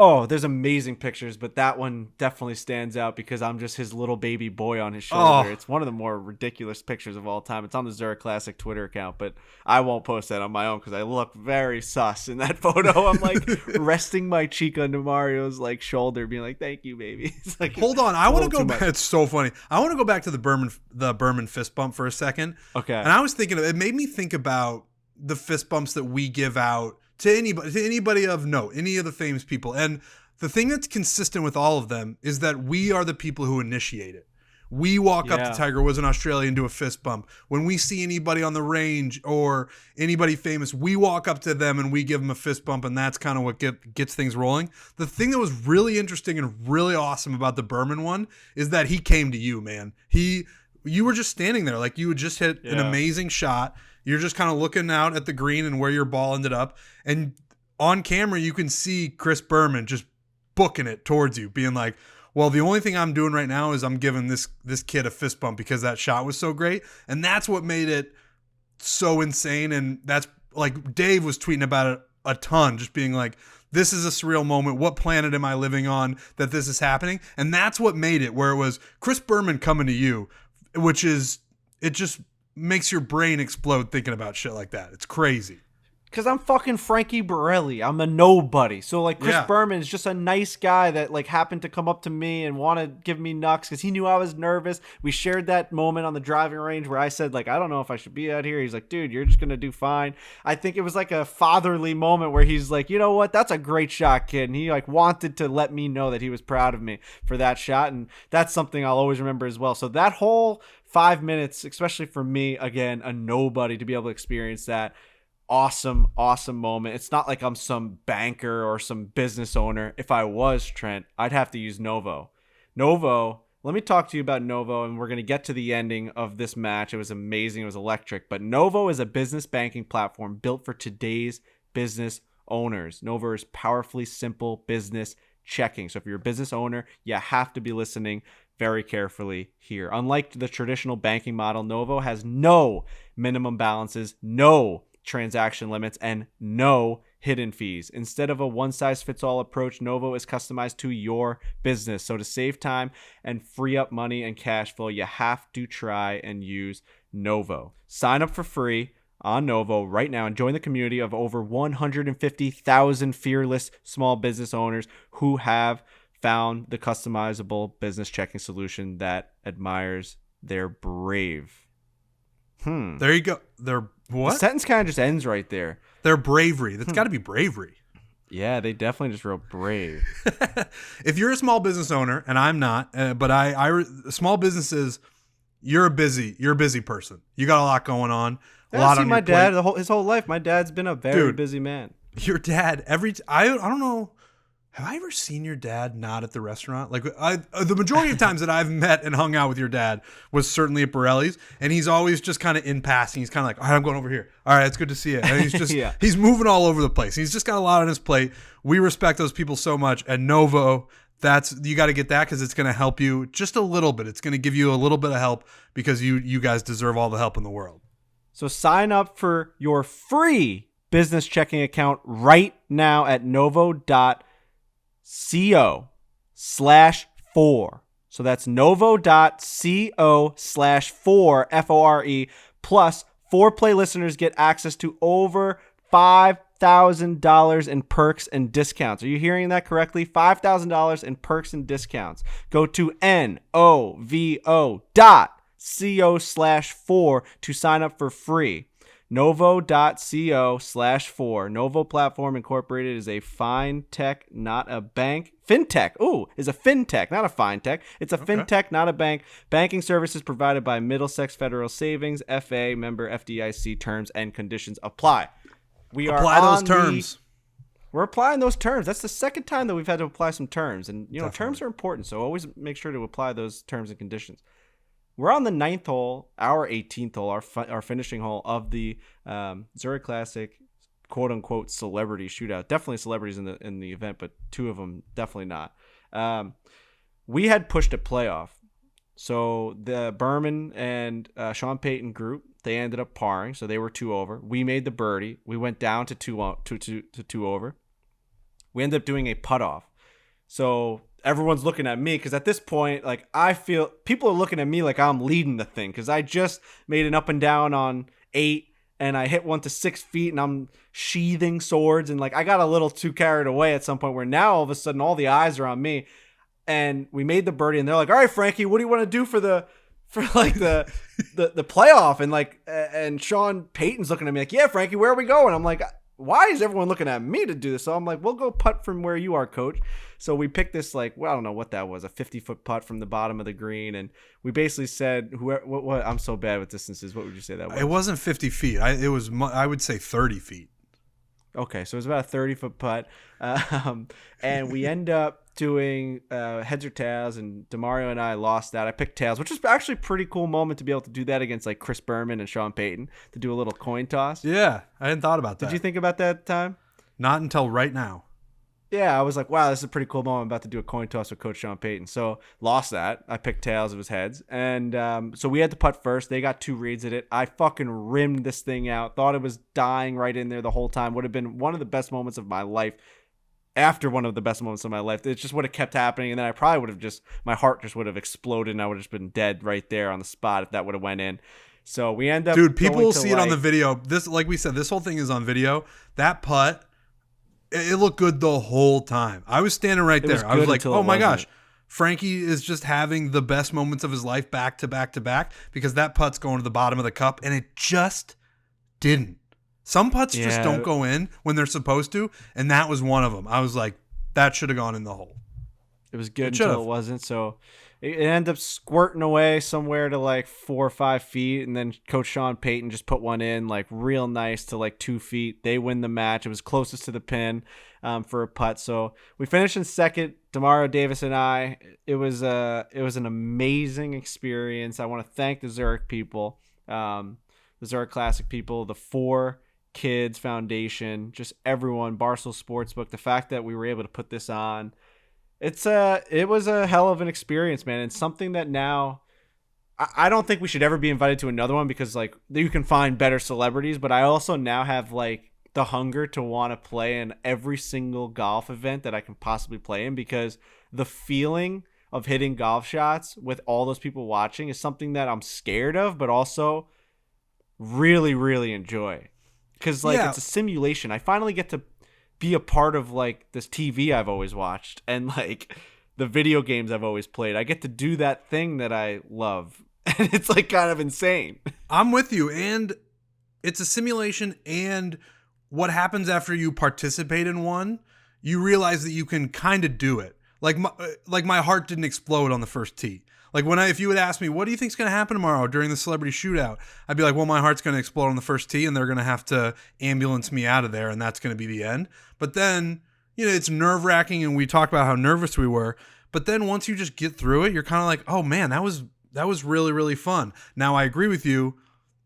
Oh, there's amazing pictures, but that one definitely stands out because I'm just his little baby boy on his shoulder. It's one of the more ridiculous pictures of all time. It's on the Zurich Classic Twitter account, but I won't post that on my own because I look very sus in that photo. I'm like resting my cheek on DeMario's like shoulder, being like, "Thank you, baby." It's like, hold on, I want to go back. It's so funny. I want to go back to the Berman fist bump for a second. Okay. And I was thinking, it made me think about the fist bumps that we give out to anybody of note, any of the famous people. And the thing that's consistent with all of them is that we are the people who initiate it. We walk up to Tiger Woods in Australia and do a fist bump. When we see anybody on the range or anybody famous, we walk up to them and we give them a fist bump, and that's kind of what gets things rolling. The thing that was really interesting and really awesome about the Berman one is that he came to you, man. You were just standing there. Like, you had just hit an amazing shot. You're just kind of looking out at the green and where your ball ended up. And on camera, you can see Chris Berman just booking it towards you, being like, well, the only thing I'm doing right now is I'm giving this kid a fist bump because that shot was so great. And that's what made it so insane. And that's like, Dave was tweeting about it a ton, just being like, this is a surreal moment. What planet am I living on that this is happening? And that's what made it, where it was Chris Berman coming to you, which is, it just makes your brain explode thinking about shit like that. It's crazy. Because I'm fucking Frankie Borelli. I'm a nobody. So, like, Chris Berman is just a nice guy that, like, happened to come up to me and want to give me knucks because he knew I was nervous. We shared that moment on the driving range where I said, like, I don't know if I should be out here. He's like, dude, you're just going to do fine. I think it was like a fatherly moment where he's like, you know what? That's a great shot, kid. And he, like, wanted to let me know that he was proud of me for that shot. And that's something I'll always remember as well. So that whole 5 minutes, especially for me, again, a nobody, to be able to experience that, awesome moment. It's not like I'm some banker or some business owner. If I was, Trent, I'd have to use Novo. Let me talk to you about Novo, and we're going to get to the ending of this match. It was amazing. It was electric. But Novo is a business banking platform built for today's business owners. Novo is powerfully simple business checking. So if you're a business owner, you have to be listening very carefully here. Unlike the traditional banking model, Novo has no minimum balances, no transaction limits, and no hidden fees. Instead of a one-size-fits-all approach, Novo is customized to your business. So to save time and free up money and cash flow, you have to try and use Novo. Sign up for free on Novo right now and join the community of over 150,000 fearless small business owners who have found the customizable business checking solution that admires their brave. There you go. They're what? The sentence kind of just ends right there. Their bravery. That's got to be bravery. Yeah, they definitely just wrote brave. If you're a small business owner, and I'm not, but small businesses, you're a busy person. You got a lot going on. I've seen my dad his whole life. My dad's been a very busy man. Your dad, I don't know. Have I ever seen your dad not at the restaurant? Like, the majority of times that I've met and hung out with your dad was certainly at Borelli's, and he's always just kind of in passing. He's kind of like, all right, I'm going over here. All right, it's good to see you. And he's just, he's moving all over the place. He's just got a lot on his plate. We respect those people so much. And Novo, you got to get that because it's going to help you just a little bit. It's going to give you a little bit of help because you guys deserve all the help in the world. So sign up for your free business checking account right now at novo.co/Fore. So that's novo.co/Fore, Fore. Plus, Foreplay listeners get access to over $5,000 in perks and discounts. Are you hearing that correctly? $5,000 in perks and discounts. Go to novo.co/Fore to sign up for free. Novo.co/Fore. Novo Platform Incorporated is a fintech, not a bank. Fintech. Ooh, is a fintech, not a fintech. It's a fintech, not a bank. Banking services provided by Middlesex Federal Savings, FA, member FDIC. Terms and conditions apply. We're applying those terms. That's the second time that we've had to apply some terms. And, terms are important, so always make sure to apply those terms and conditions. We're on the 9th hole, our 18th hole, our finishing hole of the Zurich Classic, quote unquote celebrity shootout. Definitely celebrities in the event, but two of them definitely not. We had pushed a playoff, so the Berman and Sean Payton group, they ended up parring, so they were 2 over. We made the birdie. We went down to 2 over. We ended up doing a putt off. So everyone's looking at me because at this point, like, I feel people are looking at me like I'm leading the thing because I just made an up and down on 8 and I hit one to 6 feet and I'm sheathing swords and, like, I got a little too carried away at some point where now all of a sudden all the eyes are on me. And we made the birdie and they're like, all right, Frankie, what do you want to do for the playoff? And, like, and Sean Payton's looking at me like, yeah, Frankie, where are we going? I'm like, why is everyone looking at me to do this? So I'm like, we'll go putt from where you are, coach. So we picked this, like, well, I don't know what that was, a 50-foot putt from the bottom of the green. And we basically said, what I'm so bad with distances. What would you say that was? It wasn't 50 feet. I would say 30 feet. Okay, so it was about a 30-foot putt. And we end up doing heads or tails, and DeMario and I lost that. I picked tails, which is actually a pretty cool moment to be able to do that against like Chris Berman and Sean Payton, to do a little coin toss. Yeah, I hadn't thought about that. Did you think about that time? Not until right now. Yeah, I was like, wow, this is a pretty cool moment. I'm about to do a coin toss with Coach Sean Payton. So lost that. I picked tails, it was heads. And so we had to putt first. They got 2 reads at it. I fucking rimmed this thing out. Thought it was dying right in there the whole time. Would have been one of the best moments of my life. After one of the best moments of my life, it just would have kept happening, and then I probably would have my heart just would have exploded, and I would have just been dead right there on the spot if that would have went in. So we end up, dude. People will see it on the video. This, like we said, this whole thing is on video. That putt, it looked good the whole time. I was standing right there. I was like, oh my gosh, Frankie is just having the best moments of his life back to back to back, because that putt's going to the bottom of the cup, and it just didn't. Some putts just don't go in when they're supposed to, and that was one of them. I was like, that should have gone in the hole. It was good until it wasn't. So it ended up squirting away somewhere to like 4 or 5 feet, and then Coach Sean Payton just put one in like real nice to like 2 feet. They win the match. It was closest to the pin for a putt. So we finished in second, DeMario Davis and I. It was an amazing experience. I want to thank the Zurich people, the Zurich Classic people, the Fore Kids Foundation, just everyone, Barstool Sportsbook. The fact that we were able to put this on, it was a hell of an experience, man, and something that now I don't think we should ever be invited to another one, because like you can find better celebrities, but I also now have like the hunger to want to play in every single golf event that I can possibly play in, because the feeling of hitting golf shots with all those people watching is something that I'm scared of, but also really, really enjoy. Because like it's a simulation. I finally get to be a part of like this TV I've always watched, and like the video games I've always played. I get to do that thing that I love, and it's like kind of insane. I'm with you, and it's a simulation, and what happens after you participate in one, you realize that you can kind of do it. Like my heart didn't explode on the first tee. Like if you would ask me, what do you think's going to happen tomorrow during the celebrity shootout? I'd be like, well, my heart's going to explode on the first tee, and they're going to have to ambulance me out of there, and that's going to be the end. But then, it's nerve wracking, and we talked about how nervous we were. But then once you just get through it, you're kind of like, oh man, that was really, really fun. Now I agree with you.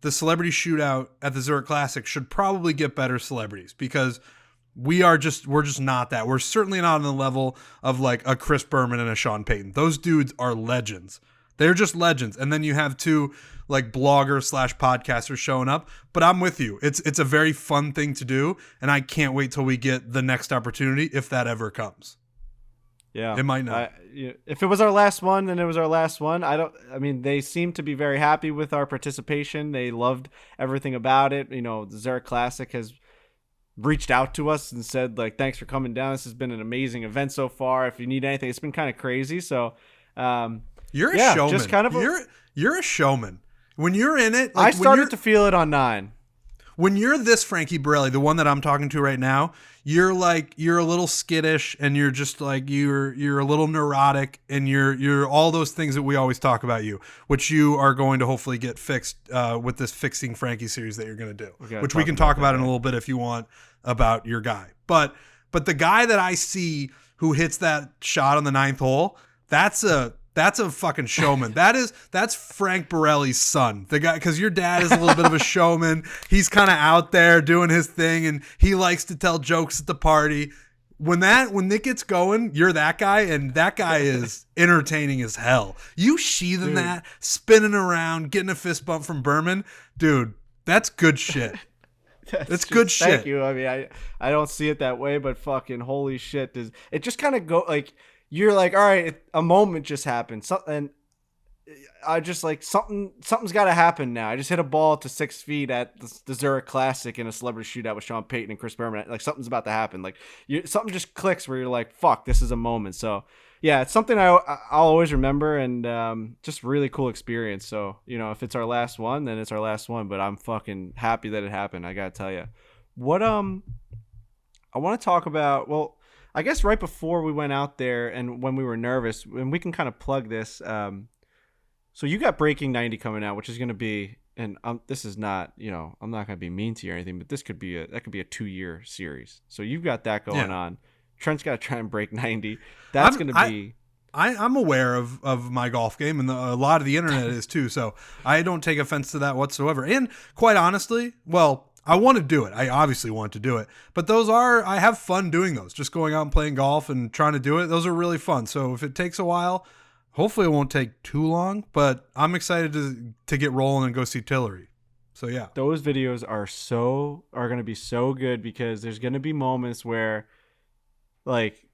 The celebrity shootout at the Zurich Classic should probably get better celebrities, because we're just not that. We're certainly not on the level of like a Chris Berman and a Sean Payton. Those dudes are legends. They're just legends. And then you have 2 like bloggers / podcasters showing up. But I'm with you. It's a very fun thing to do, and I can't wait till we get the next opportunity, if that ever comes. Yeah, it might not. If it was our last one, then it was our last one. They seem to be very happy with our participation. They loved everything about it. The Zurich Classic has reached out to us and said like, thanks for coming down. This has been an amazing event so far. If you need anything, it's been kind of crazy. So you're a showman. Just kind of you're a showman. When you're in it, like, I started to feel it on 9. When you're this Frankie Borelli, the one that I'm talking to right now, you're a little skittish, and you're just like you're a little neurotic, and you're all those things that we always talk about you, which you are going to hopefully get fixed with this Fixing Frankie series that you're going to do, which we can talk about in a little bit if you want, about your guy. But the guy that I see who hits that shot on the 9th hole, that's a fucking showman. That's Frank Borelli's son. The guy, because your dad is a little bit of a showman. He's kind of out there doing his thing, and he likes to tell jokes at the party. When it gets going, you're that guy, and that guy is entertaining as hell. You sheathing that, spinning around, getting a fist bump from Berman, dude. That's good shit. That's good shit. Thank you. I mean, I don't see it that way, but fucking holy shit, does it just kind of go like. You're like, all right, a moment just happened. Something, I just like something's got to happen now. I just hit a ball to 6 feet at the Zurich Classic in a celebrity shootout with Sean Payton and Chris Berman. Like something's about to happen. Like something just clicks where you're like, fuck, this is a moment. So yeah, it's something I'll always remember, and just really cool experience. So if it's our last one, then it's our last one. But I'm fucking happy that it happened. I gotta tell you, what I want to talk about, well, I guess right before we went out there and when we were nervous, and we can kind of plug this. So you got Breaking 90 coming out, which is going to be, and this is not, I'm not going to be mean to you or anything, but that could be a 2-year series. So you've got that going on. Trent's got to try and break 90. That's going to be. I'm aware of my golf game, and a lot of the internet is too. So I don't take offense to that whatsoever. And quite honestly, well, I want to do it. I obviously want to do it. But I have fun doing those. Just going out and playing golf and trying to do it. Those are really fun. So if it takes a while, hopefully it won't take too long. But I'm excited to get rolling and go see Tillery. So yeah. Those videos are going to be so good because there's going to be moments where like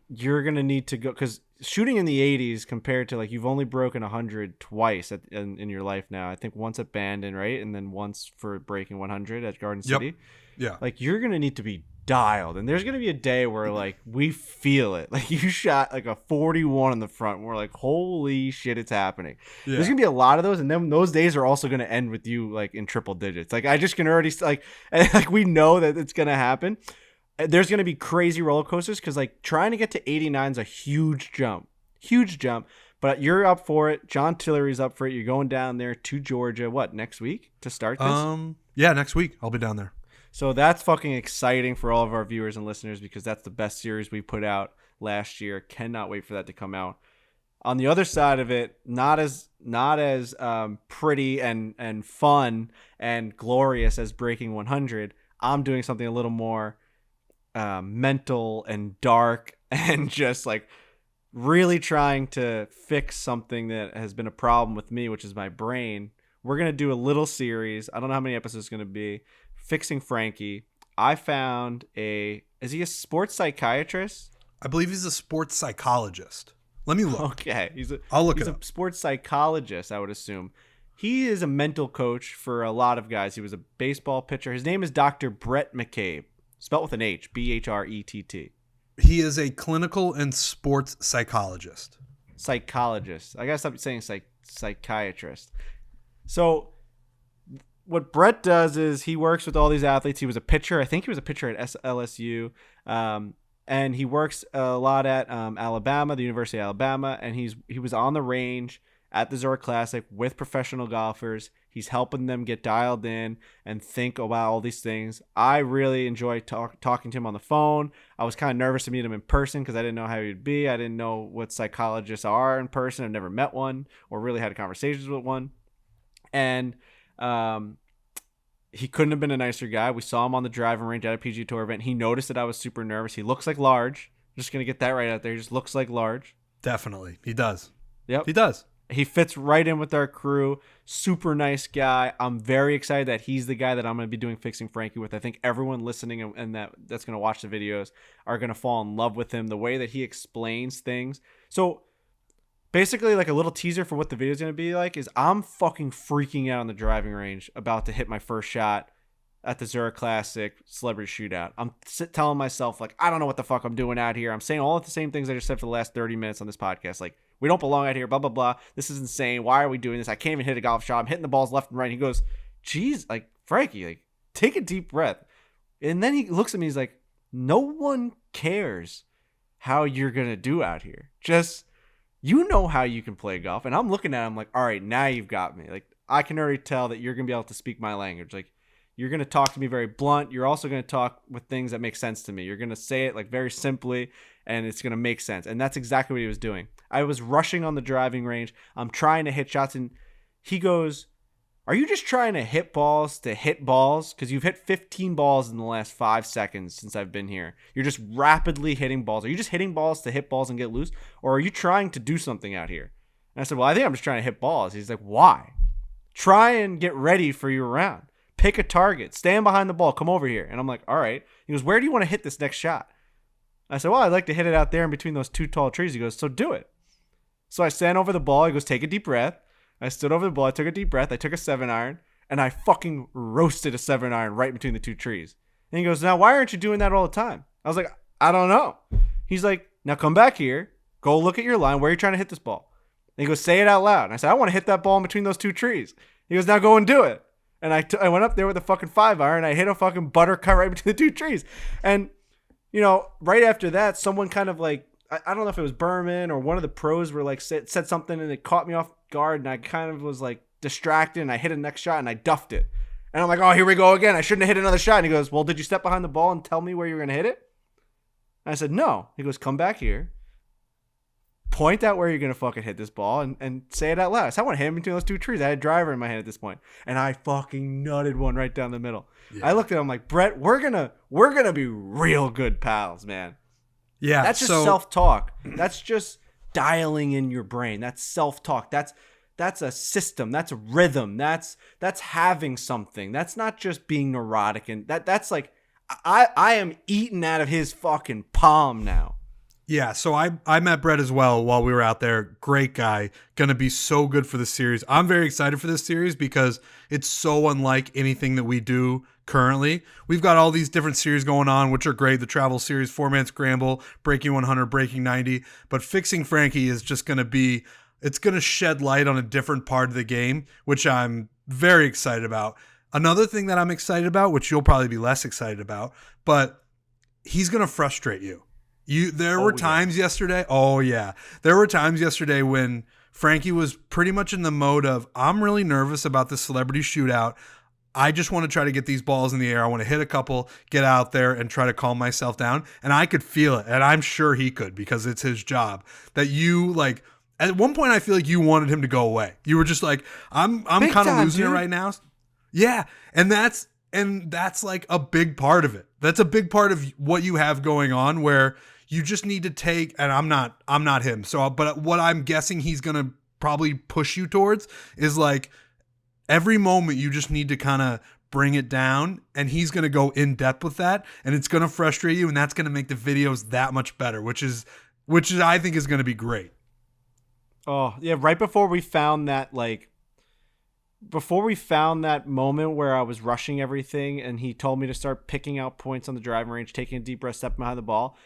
you're going to need to go, because shooting in the 80s compared to like you've only broken 100 twice in your life now. I think once at Bandon, right? And then once for breaking 100 at Garden City. Yep. Yeah. Like you're going to need to be dialed. And there's going to be a day where like we feel it. Like you shot like a 41 in the front. And we're like, holy shit, it's happening. Yeah. There's going to be a lot of those. And then those days are also going to end with you like in triple digits. Like I just can already like we know that it's going to happen. There's going to be crazy roller coasters because like trying to get to 89 is a huge jump, but you're up for it. John Tillery's up for it. You're going down there to Georgia. What, next week to start this? Yeah, next week I'll be down there. So that's fucking exciting for all of our viewers and listeners because that's the best series we put out last year. Cannot wait for that to come out. On the other side of it, not as pretty and fun and glorious as breaking 100. I'm doing something a little more mental and dark and just like really trying to fix something that has been a problem with me, which is my brain. We're going to do a little series. I don't know how many episodes it's going to be. Fixing Frankie. I found is he a sports psychiatrist? I believe he's a sports psychologist. Let me look. Okay. I'll look he's it a up. Sports psychologist, I would assume. He is a mental coach for a lot of guys. He was a baseball pitcher. His name is Dr. Brett McCabe. Spelled with an H, Brett. He is a clinical and sports psychologist. Psychologist. I gotta stop saying psychiatrist. So what Brett does is he works with all these athletes. He was a pitcher. I think he was a pitcher at LSU. And he works a lot at Alabama, the University of Alabama. And he was on the range at the Zurich Classic with professional golfers. He's helping them get dialed in and think about all these things. I really enjoy talking to him on the phone. I was kind of nervous to meet him in person because I didn't know how he'd be. I didn't know what psychologists are in person. I've never met one or really had conversations with one. And he couldn't have been a nicer guy. We saw him on the driving range at a PGA Tour event. He noticed that I was super nervous. He looks like Large. I'm just going to get that right out there. He just looks like Large. Definitely. He does. Yep. He does. He fits right in with our crew. Super nice guy. I'm very excited that he's the guy that I'm going to be doing Fixing Frankie with. I think everyone listening and that's going to watch the videos are going to fall in love with him. The way that he explains things. So basically like a little teaser for what the video is going to be like is I'm fucking freaking out on the driving range about to hit my first shot at the Zurich Classic Celebrity Shootout. I'm telling myself like, I don't know what the fuck I'm doing out here. I'm saying all of the same things I just said for the last 30 minutes on this podcast. Like, we don't belong out here, blah, blah, blah. This is insane. Why are we doing this? I can't even hit a golf shot. I'm hitting the balls left and right. And he goes, geez, like, Frankie, like, take a deep breath. And then he looks at me. He's like, no one cares how you're going to do out here. Just, you know how you can play golf. And I'm looking at him like, all right, now you've got me. Like, I can already tell that you're going to be able to speak my language. Like, you're going to talk to me very blunt. You're also going to talk with things that make sense to me. You're going to say it like very simply and it's going to make sense. And that's exactly what he was doing. I was rushing on the driving range. I'm trying to hit shots and he goes, are you just trying to hit balls to hit balls? Because you've hit 15 balls in the last 5 seconds since I've been here. You're just rapidly hitting balls. Are you just hitting balls to hit balls and get loose? Or are you trying to do something out here? And I said, well, I think I'm just trying to hit balls. He's like, why? Try and get ready for your round. Pick a target. Stand behind the ball. Come over here. And I'm like, all right. He goes, where do you want to hit this next shot? I said, well, I'd like to hit it out there in between those two tall trees. He goes, so do it. So I stand over the ball. He goes, take a deep breath. I stood over the ball. I took a deep breath. I took a 7-iron. And I fucking roasted a 7-iron right between the two trees. And he goes, now, why aren't you doing that all the time? I was like, I don't know. He's like, now come back here. Go look at your line. Where are you trying to hit this ball? And he goes, say it out loud. And I said, I want to hit that ball in between those two trees. He goes, now go and do it. And I went up there with a fucking 5-iron. I hit a fucking butter cut right between the two trees. And, right after that, someone kind of like, I don't know if it was Berman or one of the pros were like said something and it caught me off guard. And I kind of was like distracted and I hit a next shot and I duffed it. And I'm like, oh, here we go again. I shouldn't have hit another shot. And he goes, well, did you step behind the ball and tell me where you were going to hit it? And I said, no. He goes, come back here. Point out where you're going to fucking hit this ball and say it out loud. So I want to hit him between those two trees. I had a driver in my hand at this point, and I fucking nutted one right down the middle. Yeah. I looked at him like, Brett, we're gonna be real good pals, man. Yeah. That's just self-talk. That's just dialing in your brain. That's self-talk. That's a system. That's a rhythm. That's having something. That's not just being neurotic. And that's like, I am eating out of his fucking palm now. Yeah, so I met Brett as well while we were out there. Great guy. Going to be so good for the series. I'm very excited for this series because it's so unlike anything that we do currently. We've got all these different series going on, which are great. The travel series, 4-man scramble, breaking 100, breaking 90. But fixing Frankie is just going to be, it's going to shed light on a different part of the game, which I'm very excited about. Another thing that I'm excited about, which you'll probably be less excited about, but he's going to frustrate you. There were times yesterday. Oh yeah. There were times yesterday when Frankie was pretty much in the mode of, I'm really nervous about this celebrity shootout. I just want to try to get these balls in the air. I want to hit a couple, get out there and try to calm myself down. And I could feel it. And I'm sure he could because it's his job. That you like, at one point I feel like you wanted him to go away. You were just like, I'm kind of losing it right now. Yeah. And that's like a big part of it. That's a big part of what you have going on where you just need to take, and I'm not him. So, but what I'm guessing he's going to probably push you towards is like every moment you just need to kind of bring it down, and he's going to go in depth with that, and it's going to frustrate you, and that's going to make the videos that much better, which is I think is going to be great. Oh yeah. Right before we found that moment where I was rushing everything and he told me to start picking out points on the driving range, taking a deep breath, stepping behind the ball,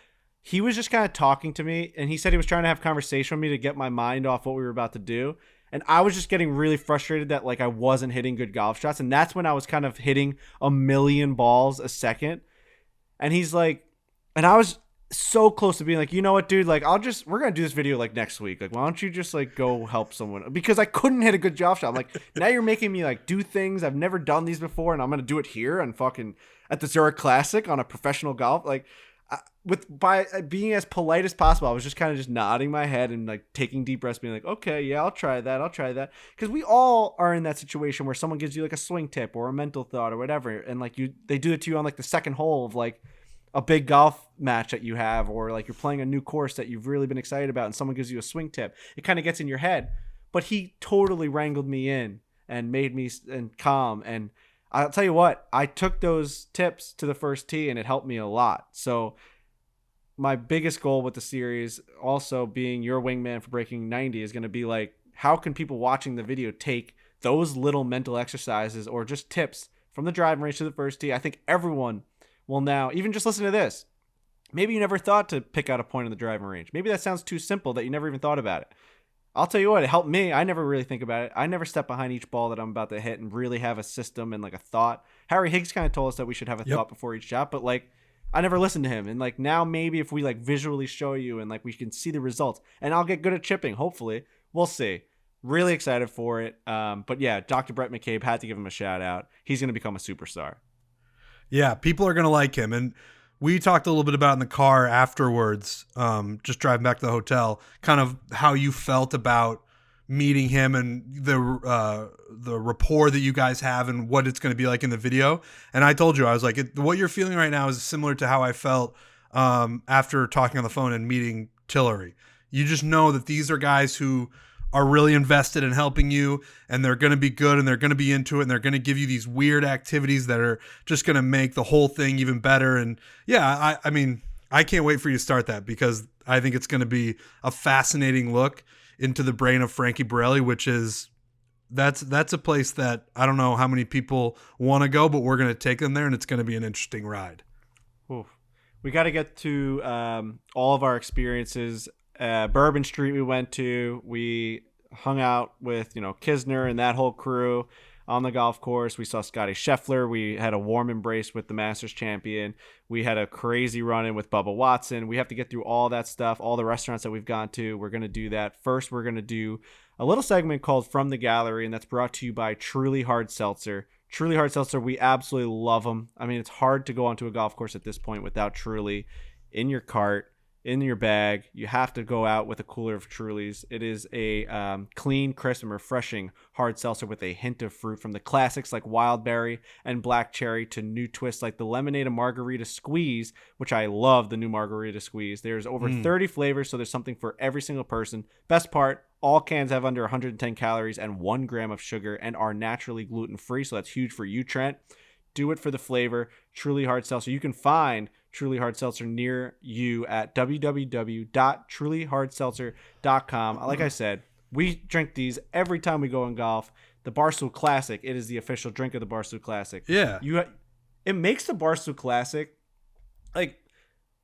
he was just kind of talking to me and he said he was trying to have a conversation with me to get my mind off what we were about to do. And I was just getting really frustrated that like I wasn't hitting good golf shots. And that's when I was kind of hitting a million balls a second. And he's like, and I was so close to being like, you know what, dude, like we're going to do this video like next week. Like, why don't you just like go help someone? Because I couldn't hit a good golf shot. I'm like, now you're making me like do things. I've never done these before. And I'm going to do it here and fucking at the Zurich Classic on a professional golf. Like, by being as polite as possible, I was just kind of just nodding my head and like taking deep breaths, being like, okay, yeah, I'll try that. Because we all are in that situation where someone gives you like a swing tip or a mental thought or whatever. And like they do it to you on like the second hole of like a big golf match that you have, or like you're playing a new course that you've really been excited about and someone gives you a swing tip. It kind of gets in your head, but he totally wrangled me in and made me calm. And I'll tell you what, I took those tips to the first tee and it helped me a lot. So my biggest goal with the series, also being your wingman for breaking 90, is going to be like, how can people watching the video take those little mental exercises or just tips from the driving range to the first tee? I think everyone will now, even just listen to this. Maybe you never thought to pick out a point on the driving range. Maybe that sounds too simple that you never even thought about it. I'll tell you what, it helped me. I never really think about it. I never step behind each ball that I'm about to hit and really have a system and like a thought. Harry Higgs kind of told us that we should have a thought before each shot, but like I never listened to him. And like now maybe if we like visually show you and like we can see the results, and I'll get good at chipping, hopefully. We'll see. Really excited for it. But yeah, Dr. Brett McCabe, had to give him a shout out. He's going to become a superstar. Yeah, people are going to like him. And we talked a little bit about in the car afterwards, just driving back to the hotel, kind of how you felt about meeting him and the rapport that you guys have and what it's going to be like in the video. And I told you, I was like, what you're feeling right now is similar to how I felt after talking on the phone and meeting Tillery. You just know that these are guys who are really invested in helping you, and they're going to be good, and they're going to be into it, and they're going to give you these weird activities that are just going to make the whole thing even better. And yeah, I mean, I can't wait for you to start that, because I think it's going to be a fascinating look into the brain of Frankie Borelli, which is that's a place that I don't know how many people want to go, but we're going to take them there, and it's going to be an interesting ride. Oof. We got to get to all of our experiences. Bourbon Street we went to. We hung out with, Kisner and that whole crew. on the golf course. We saw Scottie Scheffler. We had a warm embrace with the Masters champion. We had a crazy run-in with Bubba Watson. We have to get through all that stuff, all the restaurants that we've gone to. We're going to do that. First, we're going to do a little segment called From the Gallery, and that's brought to you by Truly Hard Seltzer. Truly Hard Seltzer, we absolutely love them. I mean, it's hard to go onto a golf course at this point without Truly in your cart, in your bag. You have to go out with a cooler of Trulies. It is a clean, crisp, and refreshing hard seltzer with a hint of fruit, from the classics like wild berry and black cherry to new twists like the lemonade and margarita squeeze, which I love the new margarita squeeze. There's over 30 flavors, so there's something for every single person. Best part, all cans have under 110 calories and 1 gram of sugar and are naturally gluten-free, so that's huge for you, Trent. Do it for the flavor. Truly Hard Seltzer. You can find Truly Hard Seltzer near you at www.trulyhardseltzer.com. Like I said, we drink these every time we go in golf. The Barstool Classic, it is the official drink of the Barstool Classic. Yeah. It makes the Barstool Classic, like,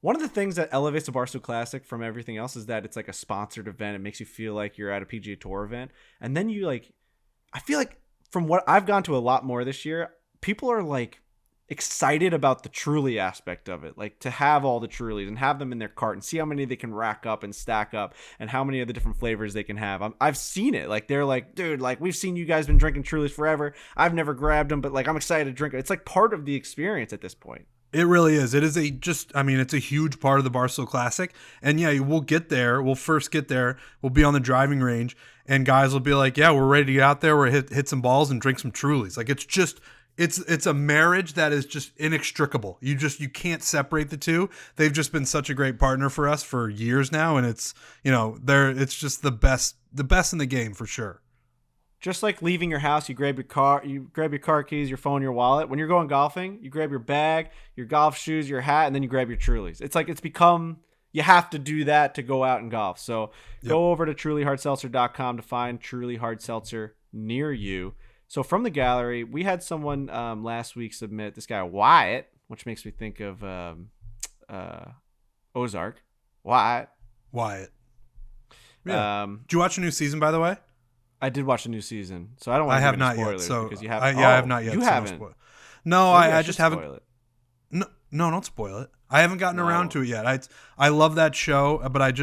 one of the things that elevates the Barstool Classic from everything else is that it's like a sponsored event. It makes you feel like you're at a PGA Tour event. And then I feel like from what I've gone to a lot more this year, people are like excited about the Truly aspect of it. Like to have all the Trulies and have them in their cart and see how many they can rack up and stack up and how many of the different flavors they can have. I've seen it. Like they're like, dude, like we've seen you guys been drinking Trulies forever. I've never grabbed them, but like I'm excited to drink it. It's like part of the experience at this point. It really is. It is it's a huge part of the Barstool Classic. And yeah, we'll get there. We'll first get there. We'll be on the driving range and guys will be like, yeah, we're ready to get out there. We're hit some balls and drink some Trulies. Like it's a marriage that is just inextricable. You can't separate the two. They've just been such a great partner for us for years now. And it's just the best in the game for sure. Just like leaving your house, you grab your car keys, your phone, your wallet. When you're going golfing, you grab your bag, your golf shoes, your hat, and then you grab your Trulies. It's like it's become, you have to do that to go out and golf. So Go over to trulyhardseltzer.com to find Truly Hard Seltzer near you. So from the gallery, we had someone last week submit this guy Wyatt, which makes me think of Ozark. Wyatt. Yeah. Did you watch a new season, by the way? I did watch a new season, so I don't want to give any spoilers because you haven't. I have not yet. You haven't. No, I just haven't. Spoil it. No, don't spoil it. I haven't gotten around to it yet. I love that show, but